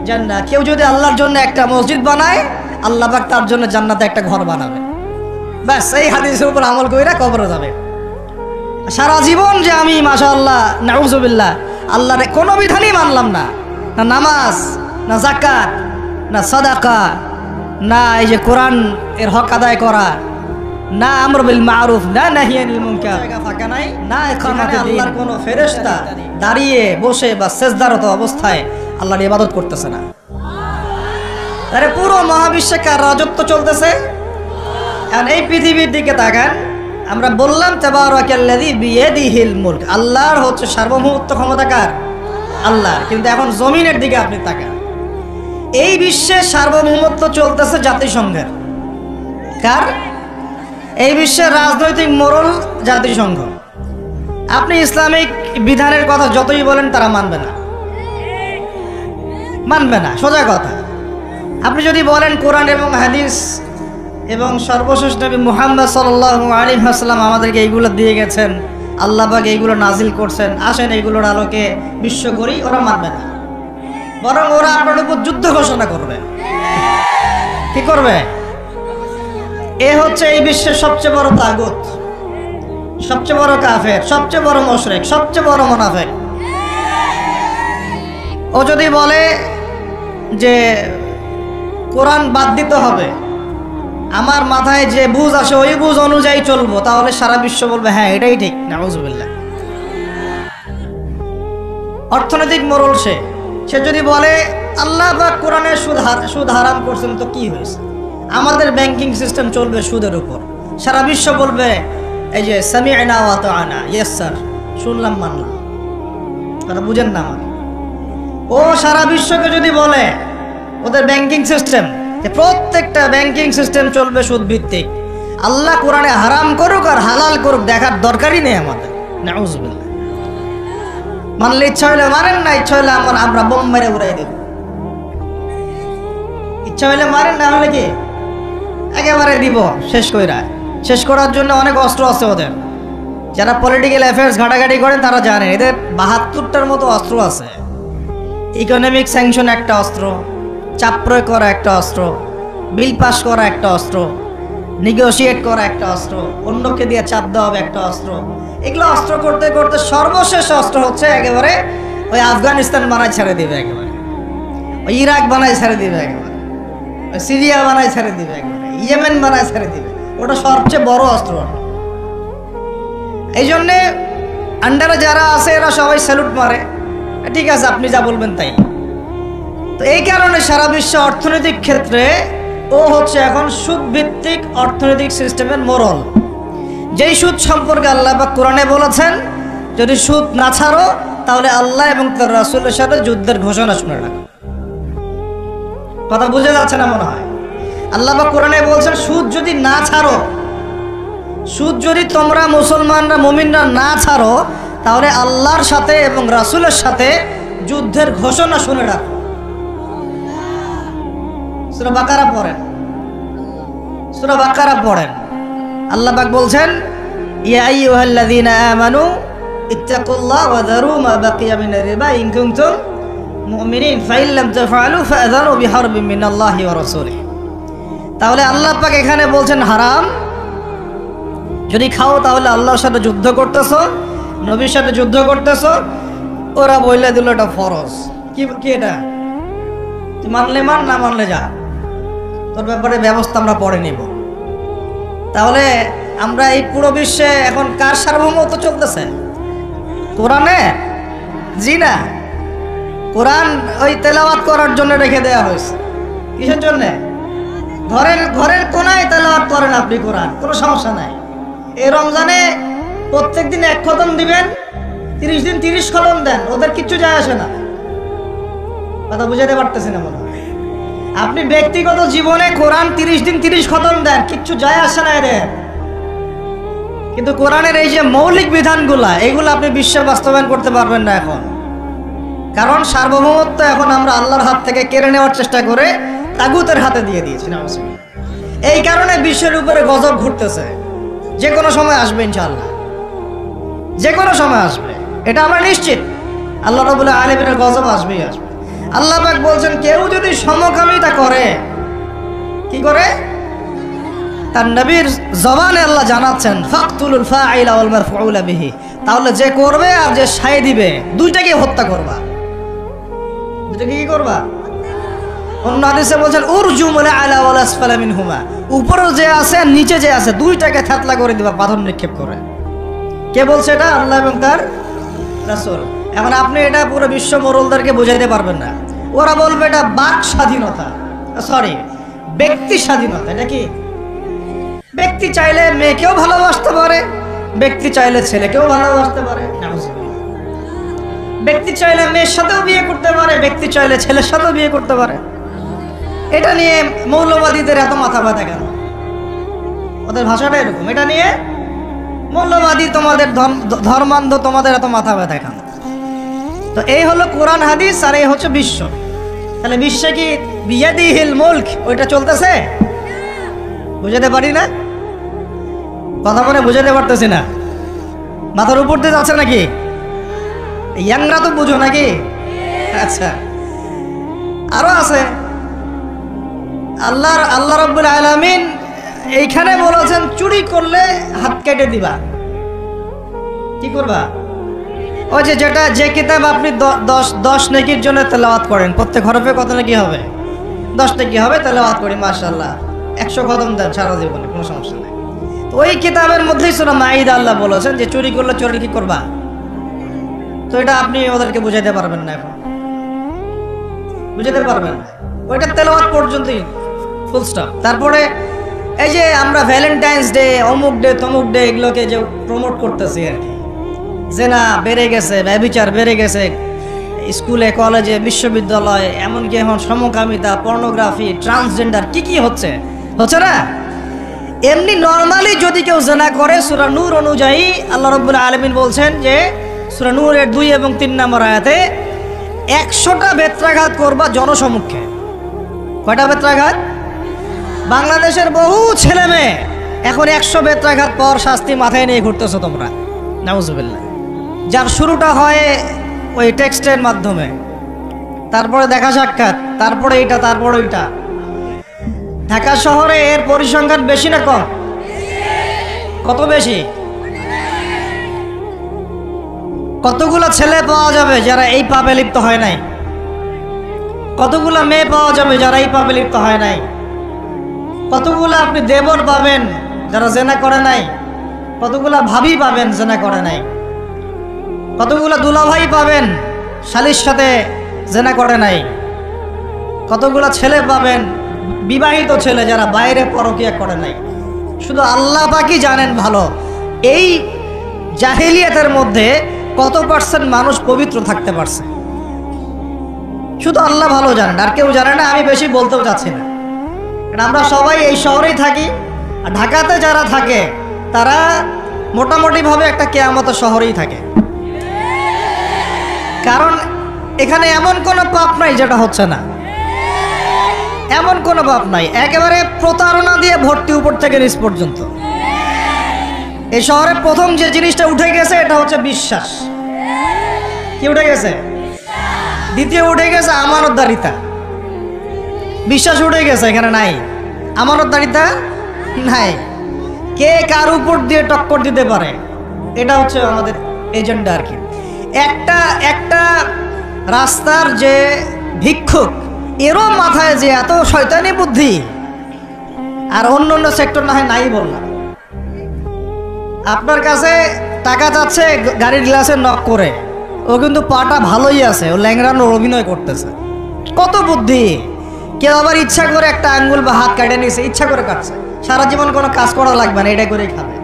S1: জান্নাহ। কেউ যদি আল্লাহর জন্য একটা মসজিদ বানায়, আল্লাহ পাক তার জন্য জান্নাতে একটা ঘর বানাবে। ব্যাস, এই হাদিসের উপর আমল কইরা কবরে যাবে। সারা জীবন যে আমি মাশাআল্লাহ নাউজুবিল্লাহ আল্লাহর কোনো বিধানই মানলাম না, না নামাজ, না যাকাত, না সাদাকা, না এই যে কোরআন এর হক আদায় করা, না আমর বিল মারুফ, না নাহি আনিল মুনকার, ফাঁকা নাই, না এখানে আল্লাহর কোনো ফেরেশতা দাঁড়িয়ে বসে বা সেজদারত অবস্থায় আল্লাহর ইবাদত করতেছে না। আরে পুরো মহাবিশ্বে কার রাজত্ব চলতেছে? এখন এই পৃথিবীর দিকে তাকান, আমরা বললাম তাবারাকাল্লাযী বিয়াদিহিল মুলক, আল্লাহর হচ্ছে সার্বভৌমত্ব ক্ষমতা কার? আল্লাহর। কিন্তু এখন জমিনের দিকে আপনি তাকান, এই বিশ্বের সার্বভৌমত্ব চলতেছে জাতিসংঘের। কার? এই বিশ্বের রাজনৈতিক মোড়ল জাতিসংঘ। আপনি ইসলামিক বিধানের কথা যতই বলেন তারা মানবে না, মানবে না, সোজা কথা। আপনি যদি বলেন কোরআন এবং হাদিস এবং সর্বশেষ নবী মুহাম্মদ সাল্লাল্লাহু আলাইহি ওয়াসাল্লাম আমাদেরকে এইগুলো দিয়ে গেছেন, আল্লাহ পাক এইগুলো নাজিল করছেন, আসেন এইগুলোর আলোকে বিশ্ব করি, ওরা মানবে না। বরং ওরা আপনার উপর যুদ্ধ ঘোষণা করবে। কি করবে? এ হচ্ছে এই বিশ্বের সবচেয়ে বড় তাগুত, সবচেয়ে বড় কাফের, সবচেয়ে বড় মুশরিক, সবচেয়ে বড় মুনাফিক। ও যদি বলে যে কোরআন বাদ দিতে হবে, আমার মাথায় যে বুঝ আসে ওই বুঝ অনুযায়ী চলবো, তাহলে সারা বিশ্ব বলবে হ্যাঁ এটাই ঠিক। নাউজুবিল্লাহ। অর্থনৈতিক মোড়ল সে যদি বলে আল্লাহ পাক কোরআনে সুদ হারাম করছেন, তো কি হয়েছে? আমাদের ব্যাংকিং সিস্টেম চলবে সুদের উপর, সারা বিশ্ব বলবে এই যে সামি'না ওয়া আতা'না, ইয়েস স্যার, শুনলাম মানলাম। তারা বুঝেন না আমার। ও সারা বিশ্বকে যদি বলে ওদের ব্যাংকিং সিস্টেম, যে প্রত্যেকটা ব্যাংকিং সিস্টেম চলবে সুদ ভিত্তিক, আল্লাহ কোরআনে হারাম করুক আর হালাল করুক দেখার দরকারই নেই আমাদের। নাউজুবিল্লাহ। মানলে ইচ্ছা হইলে মারেন, না ইচ্ছা হইলে আমরা বোম মেরে উড়াই দেব। ইচ্ছা হইলে মারেন, না হলে কি একেবারে দিব শেষ কইরা। শেষ করার জন্য অনেক অস্ত্র আছে ওদের। যারা পলিটিক্যাল অ্যাফেয়ার্স ঘাটাঘাটি করেন তারা জানেন এদের ৭২টার মতো অস্ত্র আছে। ইকোনমিক স্যাংশন একটা অস্ত্র, চাপ প্রয়োগ করা একটা অস্ত্র, বিল পাস করা একটা অস্ত্র, নেগোশিয়েট করা একটা অস্ত্র, অন্যকে দিয়ে চাপ দেওয়া হবে একটা অস্ত্র। এগুলো অস্ত্র করতে করতে সর্বশেষ অস্ত্র হচ্ছে একেবারে ওই আফগানিস্তান বানায় ছেড়ে দিবে, একেবারে ওই ইরাক বানায় ছেড়ে দিবে, একেবারে ওই সিরিয়া বানায় ছেড়ে দিবে, একেবারে ইয়েমেন বানায় ছেড়ে দিবে। ওটা সবচেয়ে বড় অস্ত্র। এই জন্যে আন্ডারে যারা আছে এরা সবাই স্যালুট মারে, ঠিক আছে আপনি যা বলবেন তাই। তো এই কারণে সারা বিশ্ব অর্থনৈতিক ক্ষেত্রে ও হচ্ছে এখন সুদ ভিত্তিক অর্থনৈতিক সিস্টেমের মোড়ল। যেই সুদ সম্পর্কে আল্লাহ পাক কোরআনে বলেছেন যদি সুদ না ছাড়ো তাহলে আল্লাহ এবং তার রাসূলের সাথে যুদ্ধের ঘোষণা শুনে রাখো। কথা বুঝে যাচ্ছে না মনে হয়? আল্লাহ পাক কোরআনে বলছেন সুদ যদি না ছাড়ো, সুদ যদি তোমরা মুসলমানরা মুমিনরা না ছাড়ো, তাহলে আল্লাহর সাথে এবং রাসূলের সাথে যুদ্ধের ঘোষণা শুনে রাখো। সূরা বাকারা পড়েন, সূরা বাকারা পড়েন। আল্লাহ পাক বলছেন ইয়া আইয়ুহাল্লাযীনা আমানু ইত্তাকুল্লাহ ওয়া যারু মা বাকিয়া মিনার রিবা ইন কুনতুম মুমিনিন ফাইন লাম তাফআলু ফাআযানু বিহারবিন মিনাল্লাহি ওয়া রাসূলিহি। তাহলে আল্লাহ পাক এখানে বলছেন হারাম, যদি খাও তাহলে আল্লাহর সাথে যুদ্ধ করতেছো, নবীর সাথে যুদ্ধ করতেছো। ওরা বইলে দিল এটা ফরজ। কি এটা? তুই মানলে মান, না মানলে যা, তোর ব্যাপারে ব্যবস্থা আমরা পরে নিব। তাহলে আমরা এই পুরো বিশ্বে এখন কার সার্বভৌমত্ব চলতেছে? কোরআনে? জি না, কোরআন ওই তেলাওয়াত করার জন্য রেখে দেওয়া হয়েছে। কিসের জন্য? ঘরের কোনায় তেলাওয়াত করেন আপনি কোরআন, কোনো সমস্যা নাই। এই রমজানে প্রত্যেক দিন 1 খতম দিবেন, 30 দিন 30 খতম দেন, ওদের কিচ্ছু যায় আসে না। কথা বুঝাতে পারতেছি না মনে হয়? আপনি ব্যক্তিগত জীবনে কোরআন 30 দিন 30 খতম দেন, কিচ্ছু যায় আসে না এদের। কিন্তু কোরআনের এই যে মৌলিক বিধানগুলা, এগুলো আপনি বিশ্বে বাস্তবায়ন করতে পারবেন না এখন। কারণ সার্বভৌমত্ব এখন আমরা আল্লাহর হাত থেকে কেড়ে নেওয়ার চেষ্টা করে তাগুতের হাতে দিয়ে দিয়েছি। এই কারণে বিশ্বের উপরে গজব ঘুরতেছে। যে কোনো সময় আসবে ইনশাআল্লাহ, যে কোনো সময় আসবে, এটা আমরা নিশ্চিত। আল্লাহ রাব্বুল আলামিনের গজব আসবেই আসবে। আল্লাহ পাক বলছেন কেউ যদি সমকামিতা করে, কি করে? তার নবীর জবানে আল্লাহ জানাচ্ছেন ফাকতুলুল ফাইলা ওয়াল মারফুউলা বিহি, তাহলে যে করবে আর যে সায় দিবে দুইটাকে হত্যা করবা। দুইটাকে কি করবা? অন্য হাদিসে বলছেন উরজুম আলা ওয়াল আসফালা মিনহুমা, উপরে যে আছে আর নিচে যে আছে দুইটাকে থাতলা করে দিবা পাথর নিক্ষেপ করে। কে বলছে এটা? আল্লাহ এবং তার রাসূল। এখন আপনি এটা পুরো বিশ্ব মোড়লদেরকে বোঝাইতে পারবেন না। ওরা বলবে এটা বাক স্বাধীনতা, সরি ব্যক্তি স্বাধীনতা। এটা কি? ব্যক্তি চাইলে মেয়েকেও ভালোবাসতে পারে, ব্যক্তি চাইলে ছেলেকেও ভালোবাসতে পারে, ব্যক্তি চাইলে মেয়ের সাথেও বিয়ে করতে পারে, ব্যক্তি চাইলে ছেলের সাথেও বিয়ে করতে পারে। এটা নিয়ে মৌলবাদীদের এত মাথা ব্যথা কেন? ওদের ভাষাটা এরকম। এটা নিয়ে মৌলবাদী তোমাদের ধর্মান্ধ তোমাদের এত মাথা ব্যথা কেন? তো এই হলো কোরআন হাদিস আর এই হচ্ছে বিশ্ব। তাহলে বিশ্বে কি বিয়াদিহিল মুলক ওইটা চলতেছে? বুঝাতে পারি না, কথা বলে বুঝাতে পারতেছি না। মাথার উপর দিয়ে যাচ্ছে নাকি? ইয়াংরা তো বুঝো নাকি? আচ্ছা, আরো আছে। আল্লাহ রাব্বুল আলামিন এইখানে বলেছেন চুরি করলে হাত কেটে দিবা। কি করবা? ওই যে কিতাব আপনি 10 নেকির জন্য তেলাওয়াত করেন, প্রত্যেক হরফে কত নেকি হবে? 10 নেকি হবে। তেলাওয়াত করি মাশাআল্লাহ, 100 কদম দেন সারা জীবনে, কোনো সমস্যা নেই। তো ওই কিতাবের মধ্যেই সূরা মাইদা আল্লাহ বলেছেন যে চুরি করলে চোর কি করবা। তো এটা আপনি ওদেরকে বুঝাইতে পারবেন না, এখন বুঝাতে পারবেন না। ওইটা তেলাওয়াত পর্যন্তই, ফুল স্টপ। তারপরে এই যে আমরা ভ্যালেন্টাইন্স ডে, অমুক ডে, তমুক ডে এগুলোকে যে প্রমোট করতেছি আর কি, জেনা বেড়ে গেছে, ব্যভিচার বেড়ে গেছে স্কুলে, কলেজে, বিশ্ববিদ্যালয়ে, এমনকি এখন সমকামিতা, পর্নোগ্রাফি, ট্রান্সজেন্ডার কি কি হচ্ছে না? এমনি নর্মালি যদি কেউ জেনা করে, সূরা নূর অনুযায়ী আল্লাহ রাব্বুল আলামিন বলছেন যে সূরা নূরের 2 এবং 3 নম্বর আয়াতে 100টা বেত্রাঘাত করবা জনসমক্ষে। কয়টা বেত্রাঘাত? বাংলাদেশের বহু ছেলে মেয়ে এখন 100 বেত্রাঘাত পর শাস্তি মাথায় নিয়ে ঘুরতেছো তোমরা, নাউজুবিল্লাহ। যার শুরুটা হয় ওই টেক্সটের মাধ্যমে, তারপরে দেখা সাক্ষাৎ, তারপরে এটা, তারপরে ওইটা। ঢাকা শহরে এর পরিসংখ্যান বেশি না কম? কত বেশি? কতগুলো ছেলে পাওয়া যাবে যারা এই পাপে লিপ্ত হয় নাই? কতগুলো মেয়ে পাওয়া যাবে যারা এই পাপে লিপ্ত হয় নাই? কতগুলো আপনি দেবর পাবেন যারা জেনা করে নাই? কতগুলো ভাবি পাবেন জেনা করে নাই? কতগুলো দুলাভাই পাবেন শালীর সাথে জেনা করে নাই? কতগুলো ছেলে পাবেন বিবাহিত ছেলে যারা বাইরে পরকিয়া করে নাই? শুধু আল্লাহ পাকই জানেন ভালো এই জাহেলিয়াতের মধ্যে কত পার্সেন্ট মানুষ পবিত্র থাকতে পারছে। শুধু আল্লাহ ভালো জানেন, আর কেউ জানে না। আমি বেশি বলতেও চাচ্ছি না, কারণ আমরা সবাই এই শহরেই থাকি। আর ঢাকাতে যারা থাকে তারা মোটামুটিভাবে একটা কেয়ামতের শহরেই থাকে, কারণ এখানে এমন কোনো পাপ নাই যেটা হচ্ছে না, এমন কোনো পাপ নাই। একেবারে প্রতারণা দিয়ে ভর্তি, উপর থেকে নিচ পর্যন্ত। এই শহরে প্রথম যে জিনিসটা উঠে গেছে এটা হচ্ছে বিশ্বাস। কি উঠে গেছে? দ্বিতীয় উঠে গেছে আমানতদারিতা। বিশ্বাস উঠে গেছে, এখানে নাই। আমানতদারিতা নাই। কে কার উপর দিয়ে টক্কর দিতে পারে, এটা হচ্ছে আমাদের এজেন্ডা আর কি। একটা রাস্তার যে ভিক্ষুক, এরও মাথায় যে এত শয়তানি বুদ্ধি, আর অন্য অন্য সেক্টর না হয় নাই বললাম। আপনার কাছে টাকা চাচ্ছে গাড়ির গ্লাসে নক করে, ও কিন্তু পাটা ভালোই আছে, ও ল্যাংড়ানোর অভিনয় করতেছে। কত বুদ্ধি! কেউ আবার ইচ্ছা করে একটা আঙ্গুল বা হাত কেটে নিয়েছে, ইচ্ছা করে কাটছে, সারা জীবন কোনো কাজ করা লাগবে না, এটা করেই খাবে।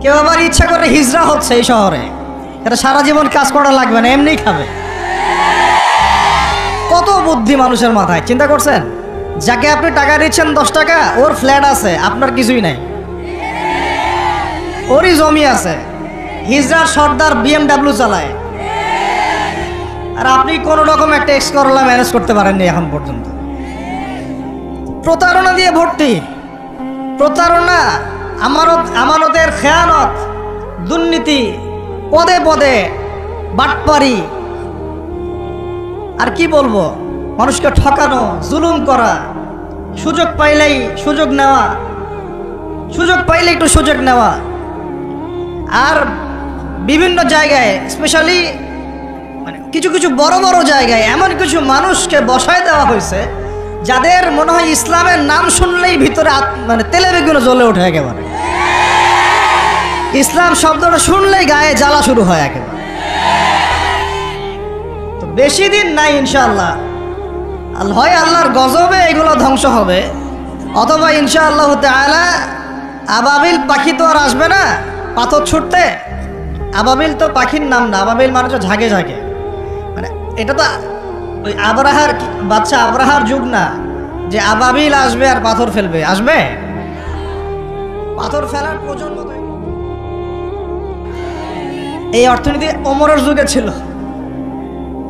S1: কেউ আবার ইচ্ছা করে হিজড়া হচ্ছে এই শহরে, এটা সারা জীবন কাজ করা লাগবে না, এমনি খাবে। কত বুদ্ধি মানুষের মাথায়, চিন্তা করছেন? যাকে আপনি টাকা দিচ্ছেন 10 টাকা, ওর ফ্ল্যাট আছে, আপনার কিছুই নাই, ওরই জমি আছে, হিজড়ার সর্দার BMW চালায়, আর আপনি কোন রকম একটা এক্স করলা ম্যানেজ করতে পারেননি এখন পর্যন্ত। প্রতারণা দিয়ে ভর্তি, প্রতারণা, আমানতের খেয়ানত, দুর্নীতি, পদে পদে বাটপারি, আর কি বলবো, মানুষকে ঠকানো, জুলুম করা, সুযোগ পাইলেই সুযোগ নেওয়া, সুযোগ পাইলে একটু সুযোগ নেওয়া। আর বিভিন্ন জায়গায় স্পেশালি মানে কিছু কিছু বড় বড় জায়গায় এমন কিছু মানুষকে বসায় দেওয়া হয়েছে যাদের মনে হয় ইসলামের নাম শুনলেই ভিতরে মানে তেলে বেগুনে জ্বলে ওঠে একেবারে। ইসলাম শব্দটা শুনলেই গায়ে জ্বালা শুরু হয় একেবারে। তো বেশি দিন নাই ইনশাআল্লাহ, হয় আল্লাহর গজবে এগুলো ধ্বংস হবে, অথবা ইনশাআল্লাহ তাআলা আবাবিল পাখি তো আর আসবে না পাথর ছুটতে। আবাবিল তো পাখির নাম না, আবাবিল মানে তো ঝাঁকে ঝাঁকে, মানে এটা তো ওই আবরাহার বাচ্চা আবরাহার যুগ না যে আবাবিল আসবে আর পাথর ফেলবে। আসবে পাথর ফেলার প্রজন্ম তো এই অর্থনীতি ওমরের যুগে ছিল,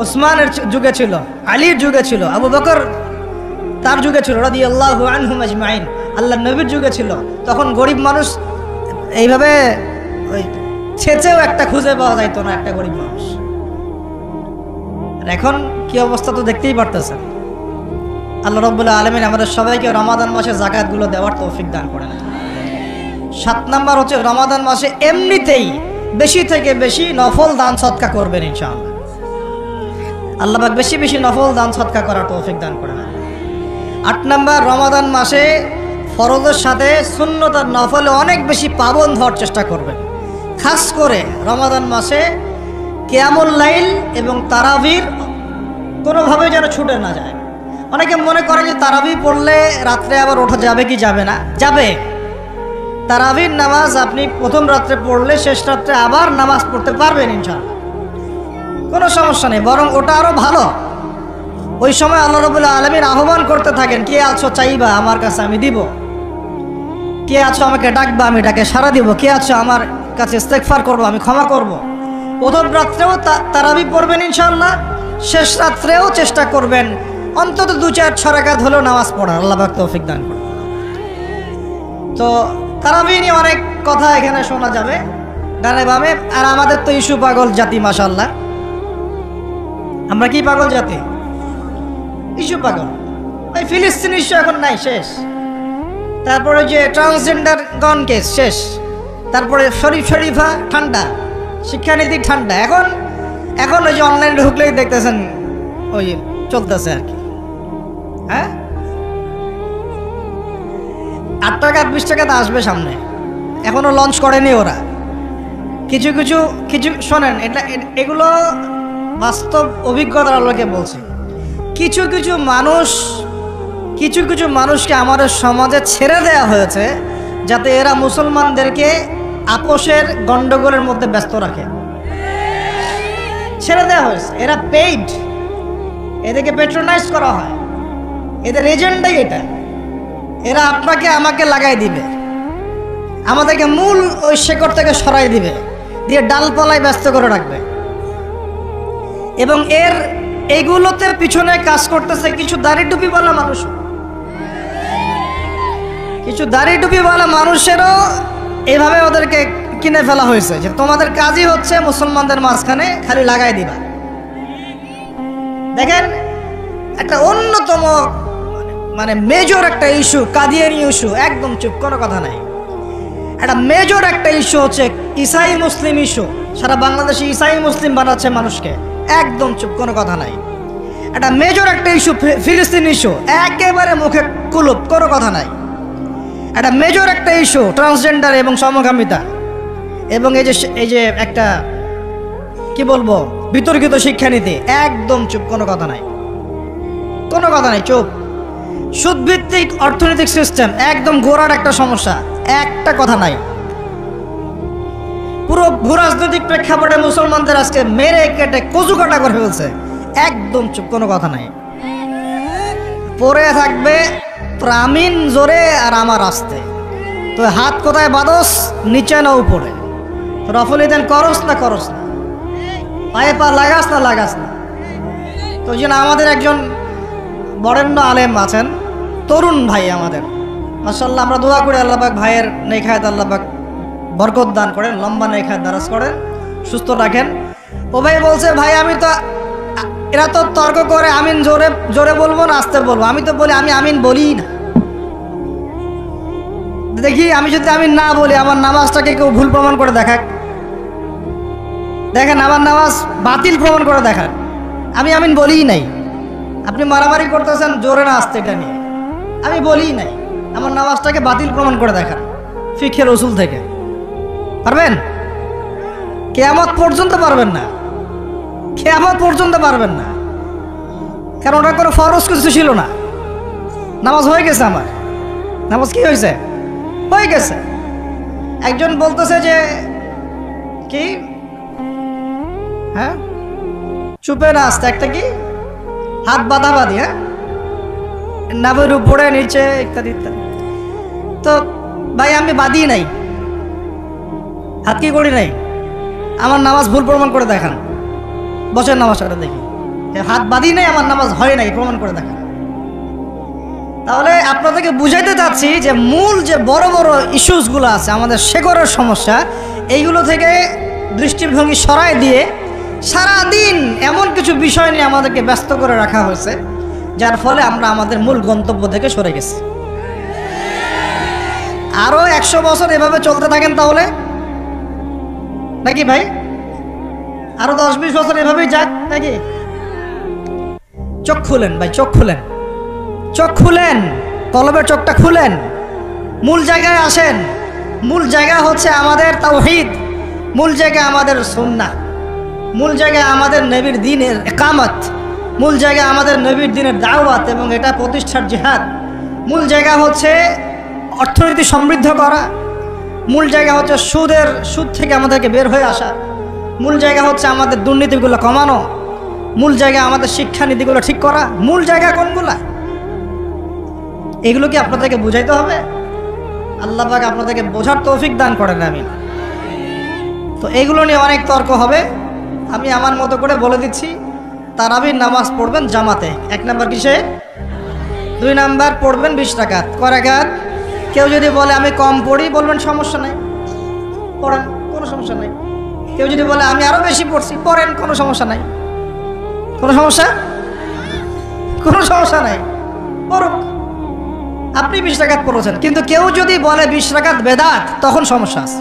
S1: ওসমানের যুগে ছিল, আলীর যুগে ছিল, আবু বকর তার যুগে ছিল রাদিয়াল্লাহু আনহুম আজমাইন, আল্লাহর নবীর যুগে ছিল। তখন গরিব মানুষ এইভাবে ওই ছেঁচেও একটা খুঁজে পাওয়া যাইতো না, একটা গরিব মানুষ। আর এখন কি অবস্থা তো দেখতেই পারতেছেন। আল্লাহ রাব্বুল আলামিন আমাদের সবাইকে রমাদান মাসে যাকাতগুলো দেওয়ার তৌফিক দান করেন। 7 নাম্বার হচ্ছে রমাদান মাসে এমনিতেই বেশি থেকে বেশি নফল দান সদকা করবেন ইনশাআল্লাহ। আল্লাহ পাক বেশি বেশি নফল দান সদকা করার তৌফিক দান করেন। 8 নাম্বার, রমাদান মাসে ফরজের সাথে সুন্নত আর নফলে অনেক বেশি পাবন হওয়ার চেষ্টা করবেন। খাস করে রমাদান মাসে কিয়ামুল লাইল এবং তারাবির কোনোভাবে যেন ছুটে না যায়। অনেকে মনে করে যে তারাবি পড়লে রাত্রে আবার ওঠা যাবে কি যাবে না, যাবে। তারাবির নামাজ আপনি প্রথম রাত্রে পড়লে শেষ রাত্রে আবার নামাজ পড়তে পারবেন ইনশাআল্লাহ, কোনো সমস্যা নেই, বরং ওটা আরও ভালো। ওই সময় আল্লাহ রাব্বুল আলামিন আহ্বান করতে থাকেন, কে আছো চাইবা আমার কাছে আমি দিব, কে আছো আমাকে ডাকবা আমি ডাকে সাড়া দিব, কে আছো আমার কাছে ইস্তেগফার করবো আমি ক্ষমা করব। প্রথম রাত্রেও তারাবি পড়বেন ইনশাআল্লাহ, শেষ রাত্রেও চেষ্টা করবেন অন্তত 2-4 রাকাত হলেও নামাজ পড়ার। আল্লাহ পাক তৌফিক দান করুন। তো তারাবি নিয়ে অনেক কথা এখানে শোনা যাবে ডানে বামে। আর আমাদের তো ইস্যু পাগল জাতি মাশাআল্লাহ। আমরা কি পাগল জাতি? ইস্যু পাগল। ওই ফিলিস্তিন ইস্যু এখন নাই, শেষ। তারপরে যে ট্রান্সজেন্ডার গন কেস শেষ। তারপরে শরীফা ঠান্ডা, শিক্ষানীতি ঠান্ডা। এখন ওই যে অনলাইনে ঢুকলেই দেখতেছেন ওই চলতেছে আর কি। হ্যাঁ, 8 টাকা 20 টাকাতে আসবে সামনে, এখনো লঞ্চ করেনি ওরা। কিছু শোনেন, এগুলো বাস্তব অভিজ্ঞতার আলোকে বলছি। কিছু কিছু মানুষকে আমাদের সমাজে ছেড়ে দেওয়া হয়েছে যাতে এরা মুসলমানদেরকে আপোষের গন্ডগোলের মধ্যে ব্যস্ত রাখে। ছেড়ে দেওয়া হয়েছে, এরা পেইড, এদেরকে পেট্রোনাইজ করা হয়, এদের এজেন্ডাই এটা। এরা আপনাকে আমাকে লাগাই দিবে, আমাদেরকে মূল ওই শেকড় থেকে সরাই দিবে, দিয়ে ডালপালায় ব্যস্ত করে রাখবে। এবং এইগুলোতে পিছনে কাজ করতেছে কিছু দাড়ি টুপিওয়ালা মানুষ, কিছু দাড়ি টুপিওয়ালা মানুষেরও এইভাবে ওদেরকে কিনে ফেলা হয়েছে যে তোমাদের কাজই হচ্ছে মুসলমানদের মাঝখানে খালি লাগাই দিবা। দেখেন, একটা অন্যতম মানে মেজর একটা ইস্যু কাদিয়ানি ইস্যু, একদম চুপ, কোনো কথা নাই। একটা মেজর একটা ইস্যু হচ্ছে ইসাই মুসলিম ইস্যু। সারা বাংলাদেশে ইসাই মুসলিম বানাচ্ছে মানুষকে, একদম চুপ, কোনো কথা নাই। একটা মেজর একটা ইস্যু ফিলিস্তিন ইস্যু, একেবারে মুখে কুলুপ, কোনো কথা নাই। একটা মেজর একটা ইস্যু ট্রান্সজেন্ডার এবং সমকামিতা, এবং এই যে একটা কি বলবো বিতর্কিত শিক্ষানীতি, একদম চুপ, কোনো কথা নাই, কোনো কথা নাই, চুপ। সুদভিত্তিক অর্থনৈতিক সিস্টেম, একদম গোড়ার একটা সমস্যা, একটা কথা নাই। পুরো ভূরাজনৈতিক প্রেক্ষাপটে মুসলমানদের আজকে মেরে কেটে কচু কাটা করে ফেলছে, একদম চুপ, কোনো কথা নাই। পরে থাকবে প্রামিন জোরে আর আমার আসতে, তো হাত কোথায় বাদস, নিচে না উপরে, রফলি দেন করস না, পায়ে পা লাগাস না। তো ওই জন্য আমাদের একজন বরেণ্য আলেম আছেন, তরুণ ভাই আমাদের, মাশাআল্লাহ, আমরা দোয়া করি আল্লাহ পাক ভাইয়ের নেখায়াত আল্লাহ পাক বরকত দান করেন, লম্বা নেখায়াত দারাজ করেন, সুস্থ রাখেন। ও ভাই বলছে, ভাই আমি তো, এরা তো তর্ক করে আমিন জোরে বলবো না আস্তে বলবো, আমি তো বলি আমি আমিন বলি না। দেখি আমি যদি আমিন না বলি আমার নামাজটাকে কেউ ভুল প্রমাণ করে দেখেন আমার নামাজ বাতিল প্রমাণ করে দেখান, আমি আমিন বলিই নাই। আপনি মারামারি করতেছেন জোরে না আসতে, এটা নিয়ে আমি বলিই নাই। আমার নামাজটাকে বাতিল প্রমাণ করে দেখান ফিকহের উসুল থেকে। পারবেন? কিয়ামত পর্যন্ত পারবেন না, কিয়ামত পর্যন্ত পারবেন না, কারণ ওটা কোনো ফরজ কিছু ছিল না। নামাজ হয়ে গেছে, আমার নামাজ কি হয়েছে? হয়ে গেছে। একজন বলতেছে যে কি, হ্যাঁ চুপে না আসতে, একটা কি হাত বাঁধাবাঁধি, হ্যাঁ নামের উপরে নিচে ইত্যাদি ইত্যাদি। তো ভাই আমি বাঁধি নাই, হাত কি করি নাই, আমার নামাজ ভুল প্রমাণ করে দেখান। বছর নামাজটা দেখি, হাত বাঁধি নাই, আমার নামাজ হয় নাই, প্রমাণ করে দেখান। তাহলে আপনাদেরকে বুঝাইতে চাচ্ছি যে মূল যে বড় বড় ইস্যুসগুলো আছে, আমাদের শেকড়ের সমস্যা, এইগুলো থেকে দৃষ্টিভঙ্গি সরাই দিয়ে সারাদিন এমন কিছু বিষয় নিয়ে আমাদেরকে ব্যস্ত করে রাখা হয়েছে, যার ফলে আমরা আমাদের মূল গন্তব্য থেকে সরে গেছি। আরো 100 বছর এভাবে চলতে থাকেন তাহলে, নাকি ভাই? আরো 10-20 বছর এভাবেই যাক নাকি? চোখ খুলেন ভাই, চোখ খুলেন, চোখ খুলেন, কলবের চোখটা খুলেন, মূল জায়গায় আসেন। মূল জায়গা হচ্ছে আমাদের তাওহীদ, মূল জায়গা আমাদের সুন্নাহ, মূল জায়গা আমাদের নবীর দ্বীনের ইকামত, মূল জায়গা আমাদের নবীর দ্বীনের দাওয়াত এবং এটা প্রতিষ্ঠার জিহাদ। মূল জায়গা হচ্ছে অর্থনীতি সমৃদ্ধ করা, মূল জায়গা হচ্ছে সুদ থেকে আমাদেরকে বের হয়ে আসা, মূল জায়গা হচ্ছে আমাদের দুর্নীতিগুলো কমানো, মূল জায়গা আমাদের শিক্ষানীতিগুলো ঠিক করা। মূল জায়গা কোনগুলা? এগুলো কি আপনাদেরকে বুঝাইতে হবে? আল্লাহ পাক আপনাদেরকে বোঝার তৌফিক দান করেন। আমি তো এগুলো নিয়ে অনেক তর্ক হবে, আমি আমার মতো করে বলে দিচ্ছি। তারাবির নামাজ পড়বেন জামাতে, 1 নাম্বার কিসে? 2 নাম্বার পড়বেন 20 রাকাত। কয় রাকাত? কেউ যদি বলে আমি কম পড়ি, বলবেন সমস্যা নাই, পড়েন, কোনো সমস্যা নাই। কেউ যদি বলে আমি আরো বেশি পড়ছি, পড়েন, কোনো সমস্যা নাই। কোনো সমস্যা নাই, পড়ুক। আপনি 20 রাকাত পড়েছেন, কিন্তু কেউ যদি বলে 20 রাকাত বেদাত, তখন সমস্যা আছে।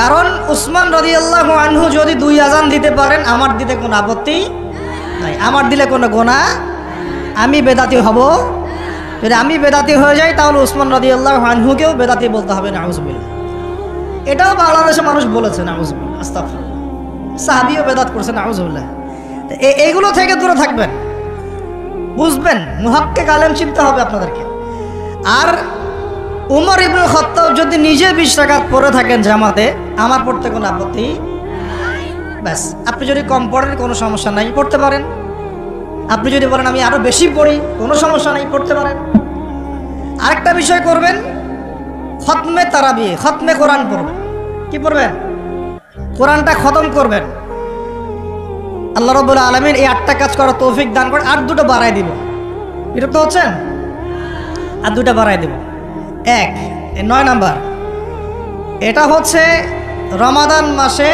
S1: কারণ উসমান রাদিয়াল্লাহু আনহু যদি 2 আযান দিতে পারেন, আমার দিতে কোনো আপত্তি নাই, আমার দিলে কোনো গুনাহ, আমি বেদাতি হব। যদি আমি বেদাতি হয়ে যাই, তাহলে উসমান রাদিয়াল্লাহু আনহুকেও বেদাতি বলতে হবে, নাউজুবিল্লাহ। এটাও বাংলাদেশের মানুষ বলেছে, নাউজুবিল্লাহ, আস্তাগফিরুল্লাহ। সাহাবীও বেদাত করছে, নাউজুবিল্লাহ। এইগুলো থেকে দূরে থাকবেন, বুঝবেন, মুহাক্কিক আলেম চিনতে হবে আপনাদেরকে। আর উমর ইবনুল খাত্তাব যদি নিজে 20 রাকাত পড়ে থাকেন জামাতে, আমার পড়তে কোনো আপত্তি ব্যাস। আপনি যদি কম পড়েন, কোনো সমস্যা নাই, পড়তে পারেন। আপনি যদি বলেন আমি আরো বেশি পড়ি, কোনো সমস্যা নাই, পড়তে পারেন। আরেকটা বিষয় করবেন, খতমে তারাবি, খতমে কোরআন পড়বেন। কি পড়বেন? কোরআনটা খতম করবেন। আল্লাহ রাব্বুল আলামিন এই 8টা কাজ করার তৌফিক দান করে। আর 2টা বাড়াই দিব, বিরক্ত হচ্ছেন? আর 2টা বাড়াই দিব। 9 নাম্বার, এটা হচ্ছে রমাদান মাসে।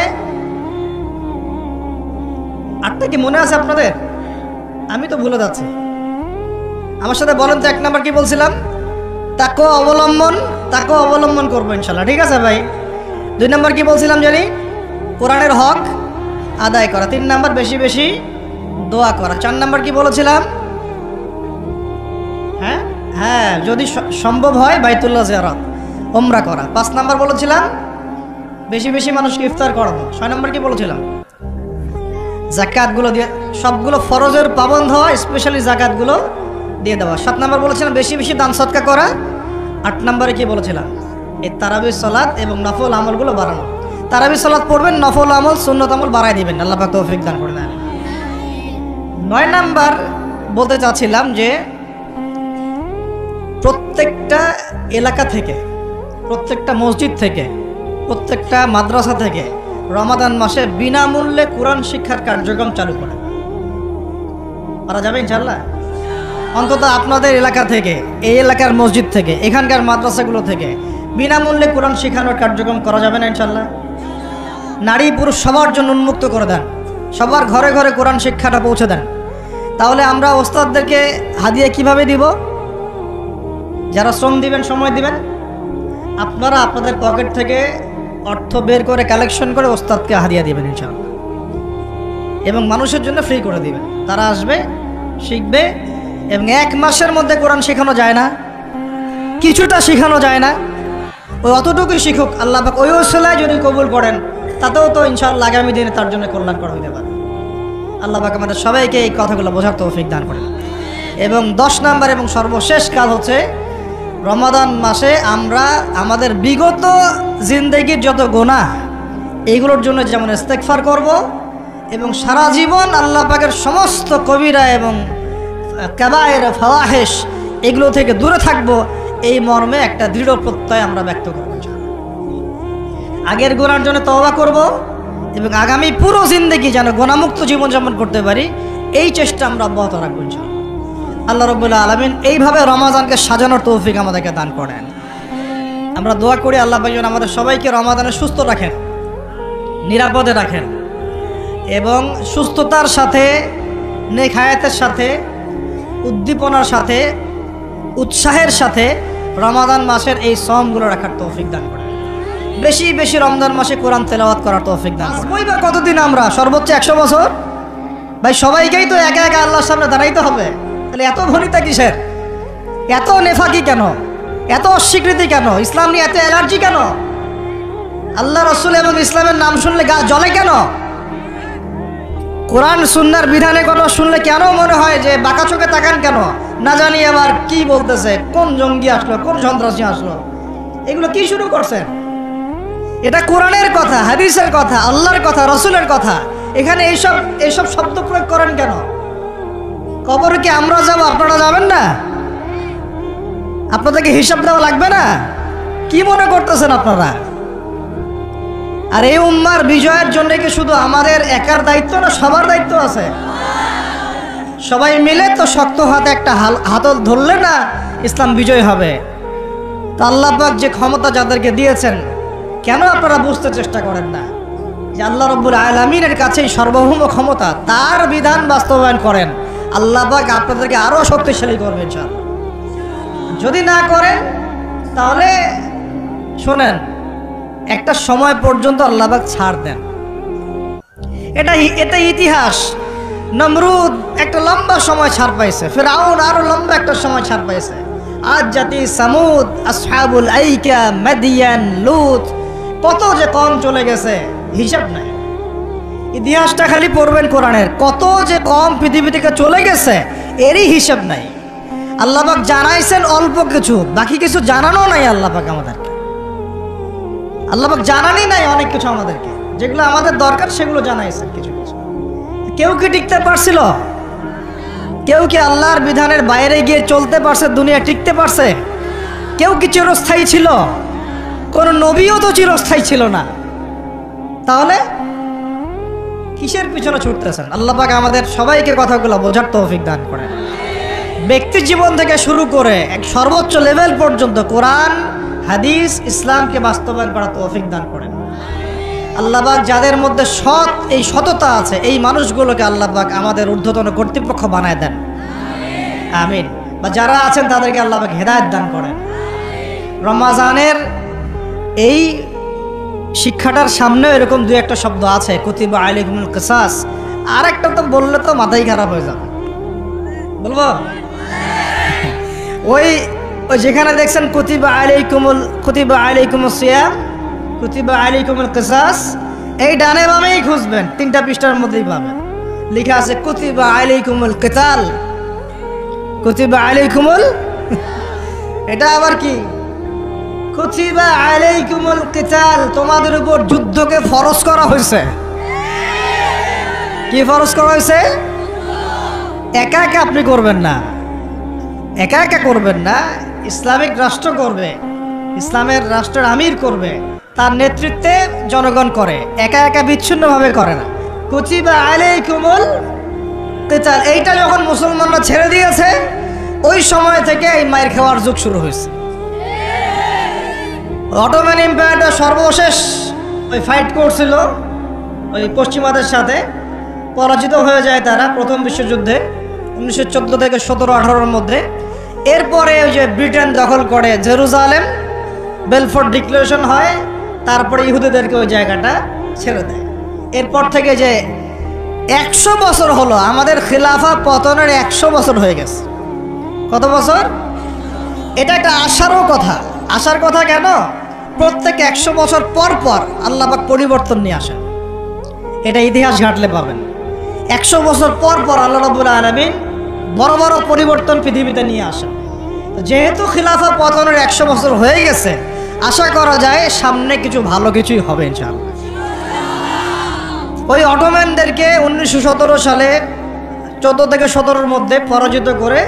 S1: 8টা কি মনে আছে আপনাদের? আমি তো ভুলে যাচ্ছি, আমার সাথে বলেন তো। 1 নাম্বার কি বলছিলাম? তাকওয়া অবলম্বন করবো ইনশাল্লাহ, ঠিক আছে ভাই? 2 নাম্বার কি বলছিলাম জানি? কোরআনের হক আদায় করা। 3 নাম্বার বেশি বেশি দোয়া করা। 4 নাম্বার কি বলেছিলাম? হ্যাঁ, যদি সম্ভব হয় বাইতুল্লাহ জিয়ারত, ওমরা করা। 5 নাম্বার বলেছিলাম বেশি বেশি মানুষকে ইফতার করানো। 6 নাম্বার কি বলেছিলাম? যাকাতগুলো দিয়ে, সবগুলো ফরজের পাবন্ধ হওয়া, স্পেশালি যাকাতগুলো দিয়ে দেওয়া। 7 নাম্বার বলেছিলাম বেশি বেশি দান সদকা করা। 8 নাম্বারে কি বলেছিলাম? এই তারাবির সালাত এবং নফল আমলগুলো বাড়ানো। তারাবির সালাত পড়বেন, নফল আমল সুন্নত আমল বাড়াই দিবেন, আল্লাহ পাক তৌফিক দান করে দেন। 9 নাম্বার বলতে চাচ্ছিলাম যে প্রত্যেকটা এলাকা থেকে, প্রত্যেকটা মসজিদ থেকে, প্রত্যেকটা মাদ্রাসা থেকে রমাদান মাসে বিনামূল্যে কোরআন শিক্ষার কার্যক্রম চালু করে পারা যাবে ইনশাআল্লাহ। অন্তত আপনাদের এলাকা থেকে, এই এলাকার মসজিদ থেকে, এখানকার মাদ্রাসাগুলো থেকে বিনামূল্যে কোরআন শেখানোর কার্যক্রম করা যাবে না ইনশাআল্লাহ? নারী পুরুষ সবার জন্য উন্মুক্ত করে দেন, সবার ঘরে ঘরে কোরআন শিক্ষাটা পৌঁছে দেন। তাহলে আমরা ওস্তাদদেরকে হাদিয়া কিভাবে দিব? যারা শ্রম দিবেন, সময় দিবেন, আপনারা আপনাদের পকেট থেকে অর্থ বের করে কালেকশন করে ওস্তাদকে হাদিয়া দিবেন ইনশাআল্লাহ। এবং মানুষের জন্য ফ্রি করে দিবেন। তারা আসবে, শিখবে, এবং 1 মাসের মধ্যে কোরআন শেখানো যায় না, কিছুটা শেখানো যায় না, ওই অতটুকুই শিখুক। আল্লাহ পাক ওই ওসিলায় যদি কবুল করেন, তাতেও তো ইনশাআল্লাহ আগামী দিনে তার জন্য কল্যাণ করা হইতে পারে। আল্লাহ পাক আমাদের সবাইকে এই কথাগুলো বোঝার তৌফিক দান করেন। এবং 10 নম্বর এবং সর্বশেষ কাজ হচ্ছে, রমাদান মাসে আমরা আমাদের বিগত জিন্দেগির যত গুনাহ, এইগুলোর জন্য যেমন ইস্তেগফার করব, এবং সারা জীবন আল্লাহ পাকের সমস্ত কবিরা এবং কাবায়ের ফাওয়াহিশ এগুলো থেকে দূরে থাকব, এই মর্মে একটা দৃঢ় প্রত্যয় আমরা ব্যক্ত করব। আগের গুনার জন্য তওবা করব, এবং আগামী পুরো জিন্দেগি যেন গুনাহমুক্ত জীবনযাপন করতে পারি, এই চেষ্টা আমরা অব্যাহত রাখবো ইনশাআল্লাহ। আল্লাহ রাব্বুল আলামিন এইভাবে রমাদানকে সাজানোর তৌফিক আমাদেরকে দান করেন। আমরা দোয়া করি আল্লাহ পাক যেন আমাদের সবাইকে রমাদানে সুস্থ রাখেন, নিরাপদে রাখেন, এবং সুস্থতার সাথে, নেক হায়াতের সাথে, উদ্দীপনার সাথে, উৎসাহের সাথে রমাদান মাসের এই সমগুলো রাখার তৌফিক দান করেন। বেশি বেশি রমজান মাসে কোরআন তেলাওয়াত করার তৌফিক দান করেন। বা কতদিন আমরা? সর্বোচ্চ 100 বছর। ভাই সবাইকেই তো একা একা আল্লাহর সামনে দাঁড়াইতে হবে, তাহলে এত ভনিতা কিসের? এত নেফাকি কেন? এত অস্বীকৃতি কেন? ইসলাম নিয়ে এত অ্যালার্জি কেন? আল্লাহ রসুল এবং ইসলামের নাম শুনলে গা জ্বলে কেন? কোরআন সুন্নাহর বিধানের কথা শুনলে কেন মনে হয় যে বাঁকা চোখে তাকান কেন? না জানি আবার কি বলতেছে, কোন জঙ্গি আসলো, কোন সন্ত্রাসী আসলো, এগুলো কি শুরু করছেন? এটা কোরআনের কথা, হাদিসের কথা, আল্লাহর কথা, রসুলের কথা। এখানে এইসব শব্দ প্রয়োগ করেন কেন? কবরে কি আমরা যাব, আপনারা যাবেন না? আপনাদেরকে হিসাব দেওয়া লাগবে না? কি মনে করতেছেন আপনারা? আর এই উম্মার বিজয়ের জন্য কি শুধু আমাদের একার দায়িত্ব না, সবার দায়িত্ব আছে? সবাই মিলে তো শক্ত হাতে একটা হাতল ধরলে না ইসলাম বিজয় হবে। তা আল্লাহ পাক যে ক্ষমতা যাদেরকে দিয়েছেন, কেন আপনারা বুঝতে চেষ্টা করেন না যে আল্লাহ রাব্বুল আলামিনের কাছেই সর্বভৌম ক্ষমতা, তার বিধান বাস্তবায়ন করেন, আল্লাহ পাক আপনাদেরকে আরো শক্তিশালী করবেন ইনশাআল্লাহ। যদি না করেন তাহলে শোনেন, একটা সময় পর্যন্ত আল্লাহ পাক ছাড় দেন। এটা ইতিহাস। নমরুদ একটা লম্বা সময় ছাড় পাইছে, ফিরআউন আরো লম্বা একটা সময় ছাড় পাইছে, আদ জাতি সামুদ, আসহাবুল আইকা, মাদিয়ান, লুত, কত যে কম চলে গেছে হিসাব নাই। ইতিহাসটা খালি পড়বেন কোরআনের, কত যে কম পৃথিবী থেকে চলে গেছে এরই হিসাব নাই। আল্লাহ পাক জানাইছেন অল্প কিছু, বাকি কিছু জানানো নাই। আল্লাহ পাক আমাদেরকে, আল্লাহ পাক জানানি নাই অনেক কিছু আমাদেরকে, যেগুলো আমাদের দরকার সেগুলো জানাইছেন কিছু কিছু। কেউ কি টিকতে পারছিল? কেউ কি আল্লাহর বিধানের বাইরে গিয়ে চলতে পারছে? দুনিয়া টিকতে পারছে? কেউ কি চিরস্থায়ী ছিল? কোন নবীও তো চিরস্থায়ী ছিল না। তাহলে কিসের পিছনে ছুটতেছেন? আল্লাহ পাক আমাদের সবাইকে কথাগুলো বোঝার তৌফিক দান করেন। ব্যক্তি জীবন থেকে শুরু করে এক সর্বোচ্চ লেভেল পর্যন্ত কোরআন, হাদিস, ইসলামকে বাস্তবায়ন করার তৌফিক দান করেন। আল্লাহ পাক যাদের মধ্যে এই সততা আছে, এই মানুষগুলোকে আল্লাহ পাক আমাদের ঊর্ধ্বতন কর্তৃপক্ষ বানায় দেন, আমিন। বা যারা আছেন তাদেরকে আল্লাহ পাক হেদায়েত দান করেন। রমজানের এই শিক্ষাটার সামনে এরকম দুই একটা শব্দ আছে, কুতিবা আলাইকুমুল কিসাস। আর একটা তো বললে তো মাথাই খারাপ হয়ে যাবে, বলবো? ওই যেখানে দেখছেন কুতিবা আলাইকুমুস সিয়াম, কুতিবা আলাইকুমুল কিসাস, এই ডানে বামেই খুঁজবেন, 3টা পৃষ্ঠার মধ্যেই পাবেন। লেখা আছে কুতিবা আলাইকুমুল কিতাল, কুতিবা আলাইকুমুল, এটা আবার কি? কুতিবা আলাইকুমুল কিতাল, তোমাদের উপর যুদ্ধকে ফরজ করা হয়েছে। কি ফরজ করা হয়েছে? একা একা আপনি করবেন না, একা একা করবেন না। ইসলামিক রাষ্ট্র করবে, ইসলামের রাষ্ট্রের আমির করবে, তার নেতৃত্বে জনগণ করে, একা একা বিচ্ছিন্নভাবে করে না। কুতিবা আলাইকুমুল কিতাল, এইটা যখন মুসলমানরা ছেড়ে দিয়েছে, ওই সময় থেকে এই মায়ের খাওয়ার যুগ শুরু হয়েছে। অটোম্যান এম্পায়ারটা সর্বশেষ ওই ফাইট করছিল ওই পশ্চিমাদের সাথে, পরাজিত হয়ে যায় তারা প্রথম বিশ্বযুদ্ধে 1914 থেকে 17-18-র মধ্যে। এরপরে ওই যে ব্রিটেন দখল করে জেরুজালেম, বেলফোর্ট ডিক্লারেশন হয়, তারপরে ইহুদিদেরকে ওই জায়গাটা ছেড়ে দেয়। এরপর থেকে যে 100 বছর হলো আমাদের খিলাফা পতনের, 100 বছর হয়ে গেছে। কত বছর? এটা একটা আশারও কথা। আশার কথা কেন? প্রত্যেক 100 বছর পর পর আল্লাহ পাক পরিবর্তন নিয়ে আসেন। এটা ইতিহাস ঘাটলে পাবেন। 100 বছর পর পর আল্লাহ রাব্বুল আলামিন বড় বড় পরিবর্তন পৃথিবীতে নিয়ে আসেন। যেহেতু খিলাফা পতনের 100 বছর হয়ে গেছে, আশা করা যায় সামনে কিছু ভালো কিছুই হবে ইনশাআল্লাহ। ওই অটোম্যানদেরকে 1917 সালে 14 থেকে 17-র মধ্যে পরাজিত করে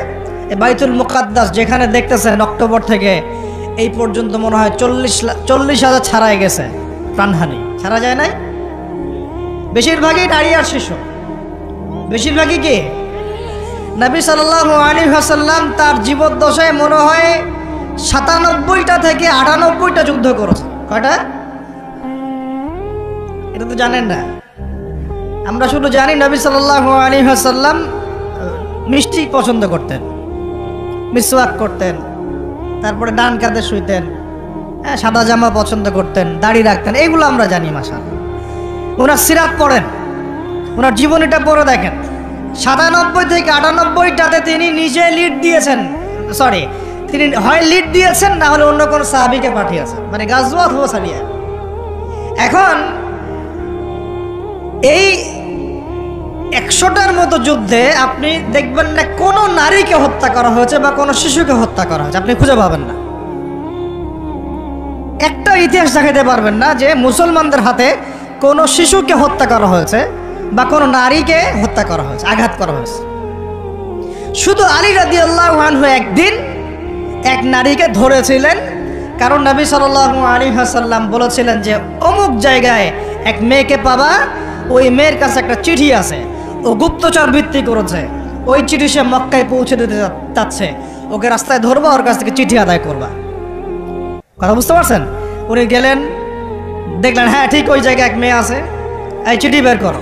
S1: বাইতুল মুকাদ্দাস, যেখানে দেখতেছেন অক্টোবর থেকে এই পর্যন্ত মনে হয় 40,000 ছাড়াই গেছে প্রাণহানি। ছাড়া যায় নাই? বেশিরভাগই নারী আর শিশু। বেশিরভাগই কি? নবী সাল্লাল্লাহু আলাইহি ওয়াসাল্লাম তার জীবদ্দশায় মনে হয় 97টা থেকে 98টা যুদ্ধ করেছে। কয়টা? এটা তো জানেন না। আমরা শুধু জানি নবী সাল্লাল্লাহু আলাইহি ওয়াসাল্লাম মিষ্টি পছন্দ করতেন, মিসওয়াক করতেন, তারপরে ডান কাঁধে শুইতেন, সাদা জামা পছন্দ করতেন, দাড়ি রাখতেন, এগুলো আমরা জানি মাশাআল্লাহ। ওনার সিরাত পড়েন, ওনার জীবনীটা পড়ে দেখেন। 97 থেকে 98টাতে তিনি নিজে লিড দিয়েছেন, সরি, তিনি হয় লিড দিয়েছেন না হলে অন্য কোনো সাহাবীকে পাঠিয়েছেন, মানে গাজওয়াত হুয়া সারিয়া। এখন এই 100টার মতো যুদ্ধে আপনি দেখবেন না কোনো নারীকে হত্যা করা হয়েছে বা কোনো শিশুকে হত্যা করা হয়েছে, আপনি খুঁজে পাবেন না। একটা ইতিহাস দেখাতে পারবেন না যে মুসলমানদের হাতে কোনো শিশুকে হত্যা করা হয়েছে বা কোনো নারীকে হত্যা করা হয়েছে, আঘাত করা হয়েছে। শুধু আলী রাদিয়াল্লাহু আনহু একদিন এক নারীকে ধরেছিলেন, কারণ নবী সাল্লাল্লাহু আলাইহি ওয়াসাল্লাম বলেছিলেন যে অমুক জায়গায় এক মেয়েকে পাবা, ওই মেয়ের কাছে একটা চিঠি আছে, ও গুপ্তচর বৃত্তি করেছে, ওই চিঠি সে মক্কায় পৌঁছে দিতে চাচ্ছে, ওকে রাস্তায় ধরবা, ওর কাছ থেকে চিঠি আদায় করবা। কথা বুঝতে পারছেন? উনি গেলেন, দেখলেন হ্যাঁ ঠিক ওই জায়গায় এক মেয়ে আছে, এই চিঠি বের করো।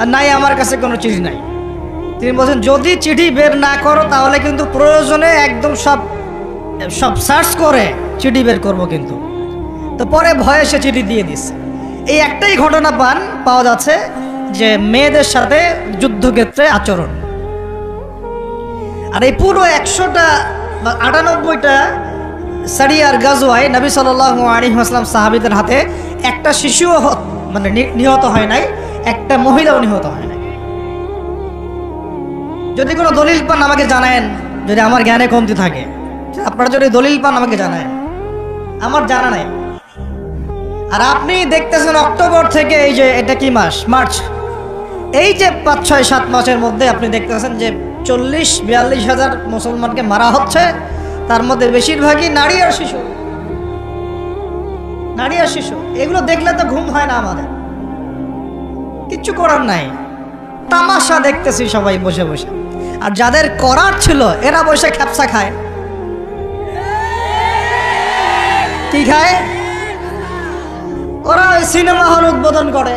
S1: আর নাই, আমার কাছে কোনো চিঠি নাই। তিনি বলছেন যদি চিঠি বের না করো তাহলে কিন্তু প্রয়োজনে একদম সব সার্চ করে চিঠি বের করবো কিন্তু। তো পরে ভয়ে সে চিঠি দিয়ে দিচ্ছে। এই একটাই ঘটনা পাওয়া যাচ্ছে যে মেয়েদের সাথে যুদ্ধক্ষেত্রে আচরণ। আর এই পুরো 100টা বা 98টা সারিয়ার গাজওয়ায় নবী সাল্লাল্লাহু আলাইহি ওয়াসাল্লাম সাহাবীদের হাতে একটা শিশুও মানে নিহত হয় নাই, একটা মহিলাও নিহত হয় নাই। যদি কোনো দলিল পান আমাকে জানায়েন, যদি আমার জ্ঞানে কমতি থাকে। আপনারা যদি দলিল পান আমাকে জানায়েন, আমার জানা নাই। আর আপনি দেখতেছেন অক্টোবর থেকে এই যে এটা কি মাস, মার্চ, এই যে 5, 6, 7 মাসের মধ্যে আপনি দেখতেছেন যে 40-42 হাজার মুসলমানকে মারা হচ্ছে, তার মধ্যে বেশিরভাগই নারী আর শিশু। নারী আর শিশু, এগুলো দেখলে তো ঘুম হয় না আমাদের। কিচ্ছু করার নাই, তামাশা দেখতেছি সবাই বসে বসে। আর যাদের করার ছিল এরা বসে খ্যাপসা খায়। কি খায়? ওরা ওই সিনেমা হল উদ্বোধন করে,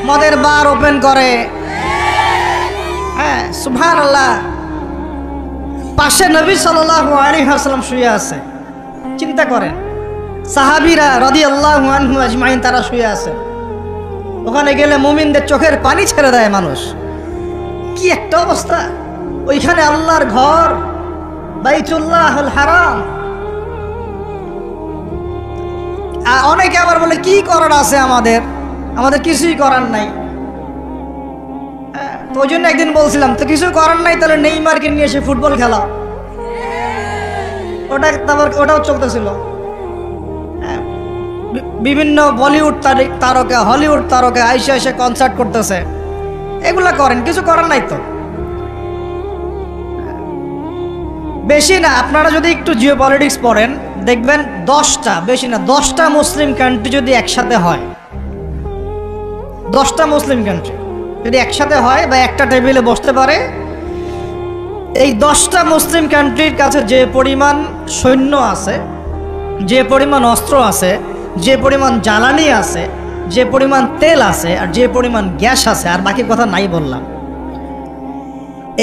S1: মদের বার ওপেন করে। হ্যাঁ, সুবহানাল্লাহ। পাশে নবী সাল্লাল্লাহু আলাইহি ওয়াসাল্লাম শুয়ে আছে, চিন্তা করেন। সাহাবীরা রাদিয়াল্লাহু আনহুম আজমাইন তারা শুয়ে আছে। ওখানে গেলে মুমিনদের চোখের পানি ছেড়ে দেয় মানুষ। কি একটা অবস্থা! ওইখানে আল্লাহর ঘর, বাইতুল্লাহুল হারাম। অনেকে আবার বলে কি করার আছে আমাদের কিছুই করার নাই। তো ওই জন্য একদিন বলছিলাম তো কিছু করার নাই, তাহলে নেইমারকে নিয়ে এসে ফুটবল খেলা। ওটাও চলতেছিল। বিভিন্ন বলিউড তারকা, হলিউড তারকা এসে কনসার্ট করতেছে। এগুলা করেন, কিছু করার নাই তো। বেশি না, আপনারা যদি একটু জিওপলিটিক্স পড়েন দেখবেন 10টা, বেশি না 10টা মুসলিম কান্ট্রি যদি একসাথে হয়, 10টা মুসলিম কান্ট্রি যদি একসাথে হয় বা একটা টেবিলে বসতে পারে, এই 10টা মুসলিম কান্ট্রির কাছে যে পরিমাণ সৈন্য আছে, যে পরিমাণ অস্ত্র আছে, যে পরিমাণ জ্বালানি আছে, যে পরিমাণ তেল আছে, আর যে পরিমাণ গ্যাস আছে, আর বাকি কথা নাই বললাম,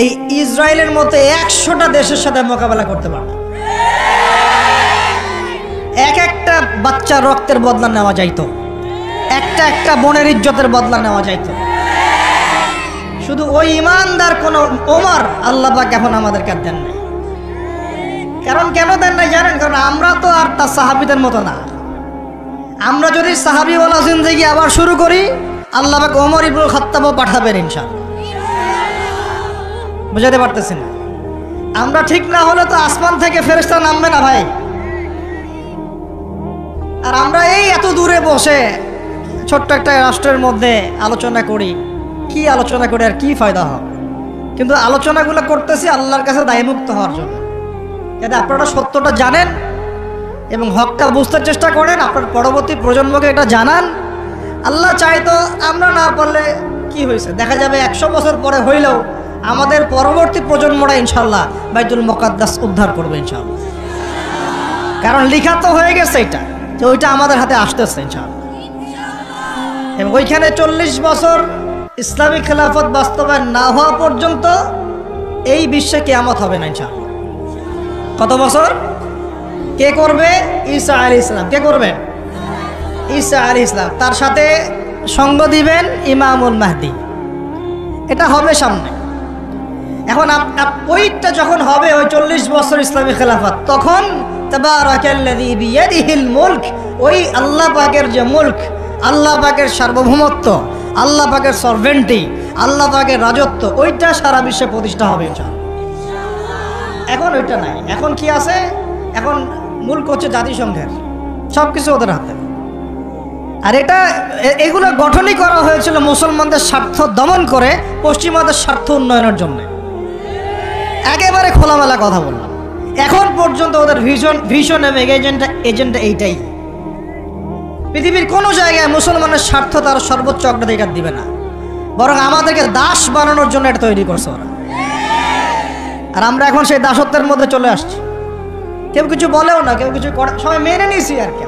S1: এই ইসরায়েলের মতো 100টা দেশের সাথে মোকাবেলা করতে পারবে। এক একটা বাচ্চার রক্তের বদলা নেওয়া যাইতো, একটা একটা বোনের ইজ্জতের বদলা নেওয়া যাইত। শুধু ওই ইমানদার কোন ওমর আল্লাহ পাক এখন আমাদেরকে দেন নাই। কারণ কেন দেন নাই জানেন? কারণ আমরা তো আর তার সাহাবীদের মতো না। আমরা যদি সাহাবীওয়ালা জিন্দেগি আবার শুরু করি, আল্লাহ পাক ওমর ইবনুল খাত্তাবও পাঠাবেন ইনশাআল্লাহ। বুঝাতে পারতেছি না? আমরা ঠিক না হলে তো আসমান থেকে ফেরেশতা নামবে না ভাই। আর আমরা এই এত দূরে বসে ছোট্ট একটা রাষ্ট্রের মধ্যে আলোচনা করি, কি আলোচনা করে আর কি ফায়দা হবে? কিন্তু আলোচনাগুলো করতেছি আল্লাহর কাছে দায়মুক্ত হওয়ার জন্য, যাতে আপনারা সত্যটা জানেন এবং হকটা বুঝতে চেষ্টা করেন, আপনার পরবর্তী প্রজন্মকে এটা জানান। আল্লাহ চাইতো আমরা না পারলে কি হয়েছে, দেখা যাবে 100 বছর পরে হইলেও আমাদের পরবর্তী প্রজন্মরা ইনশাল্লাহ বাইতুল মুকাদ্দাস উদ্ধার করবে ইনশাল্লাহ। কারণ লিখা তো হয়ে গেছে এটা, যে ওইটা আমাদের হাতে আসতেছে ইনশাল্লাহ। এবং ওইখানে 40 বছর ইসলামী খেলাফত বাস্তবায়ন না হওয়া পর্যন্ত এই বিশ্বে কিয়ামত হবে না ইনশাআল্লাহ। কত বছর? কে করবে? ঈসা আলাইহিস সালাম। কে করবেন? ঈসা আলাইহিস সালাম। তার সাথে সঙ্গ দিবেন ইমামুল মাহদি। এটা হবে সামনে। এখন ওইটা যখন হবে, ওই 40 বছর ইসলামী খেলাফত, তখন তাবারাকাল্লাযী বিয়াদিহিল মুলক, ওই আল্লাহ পাকের যে মুলক, আল্লাহ পাকের সার্বভৌমত্ব, আল্লাহ পাকের সরভেন্টি, আল্লাহ পাকের রাজত্ব, ওইটা সারা বিশ্বে প্রতিষ্ঠা হবে ইনশাআল্লাহ। এখন ওইটা নাই। এখন কি আছে? এখন মুলক হচ্ছে জাতিসংঘের, সব কিছু ওদের হাতে। আর এগুলো গঠনই করা হয়েছিল মুসলমানদের স্বার্থ দমন করে পশ্চিমাদের স্বার্থ উন্নয়নের জন্য। একেবারে খোলামেলা কথা বললাম। এখন পর্যন্ত ওদের ভিশন এবং এজেন্ডা এইটাই। পৃথিবীর কোনো জায়গায় মুসলমানের স্বার্থ তার সর্বোচ্চ অগ্রাধিকার দিবে না, বরং আমাদেরকে দাস বানানোর জন্য এটা তৈরি করছে ওরা। আর আমরা এখন সেই দাসত্বের মধ্যে চলে আসছি। কেউ কিছু বলেও না, কেউ কিছু করে, সবাই মেনে নিয়েছি আর কি।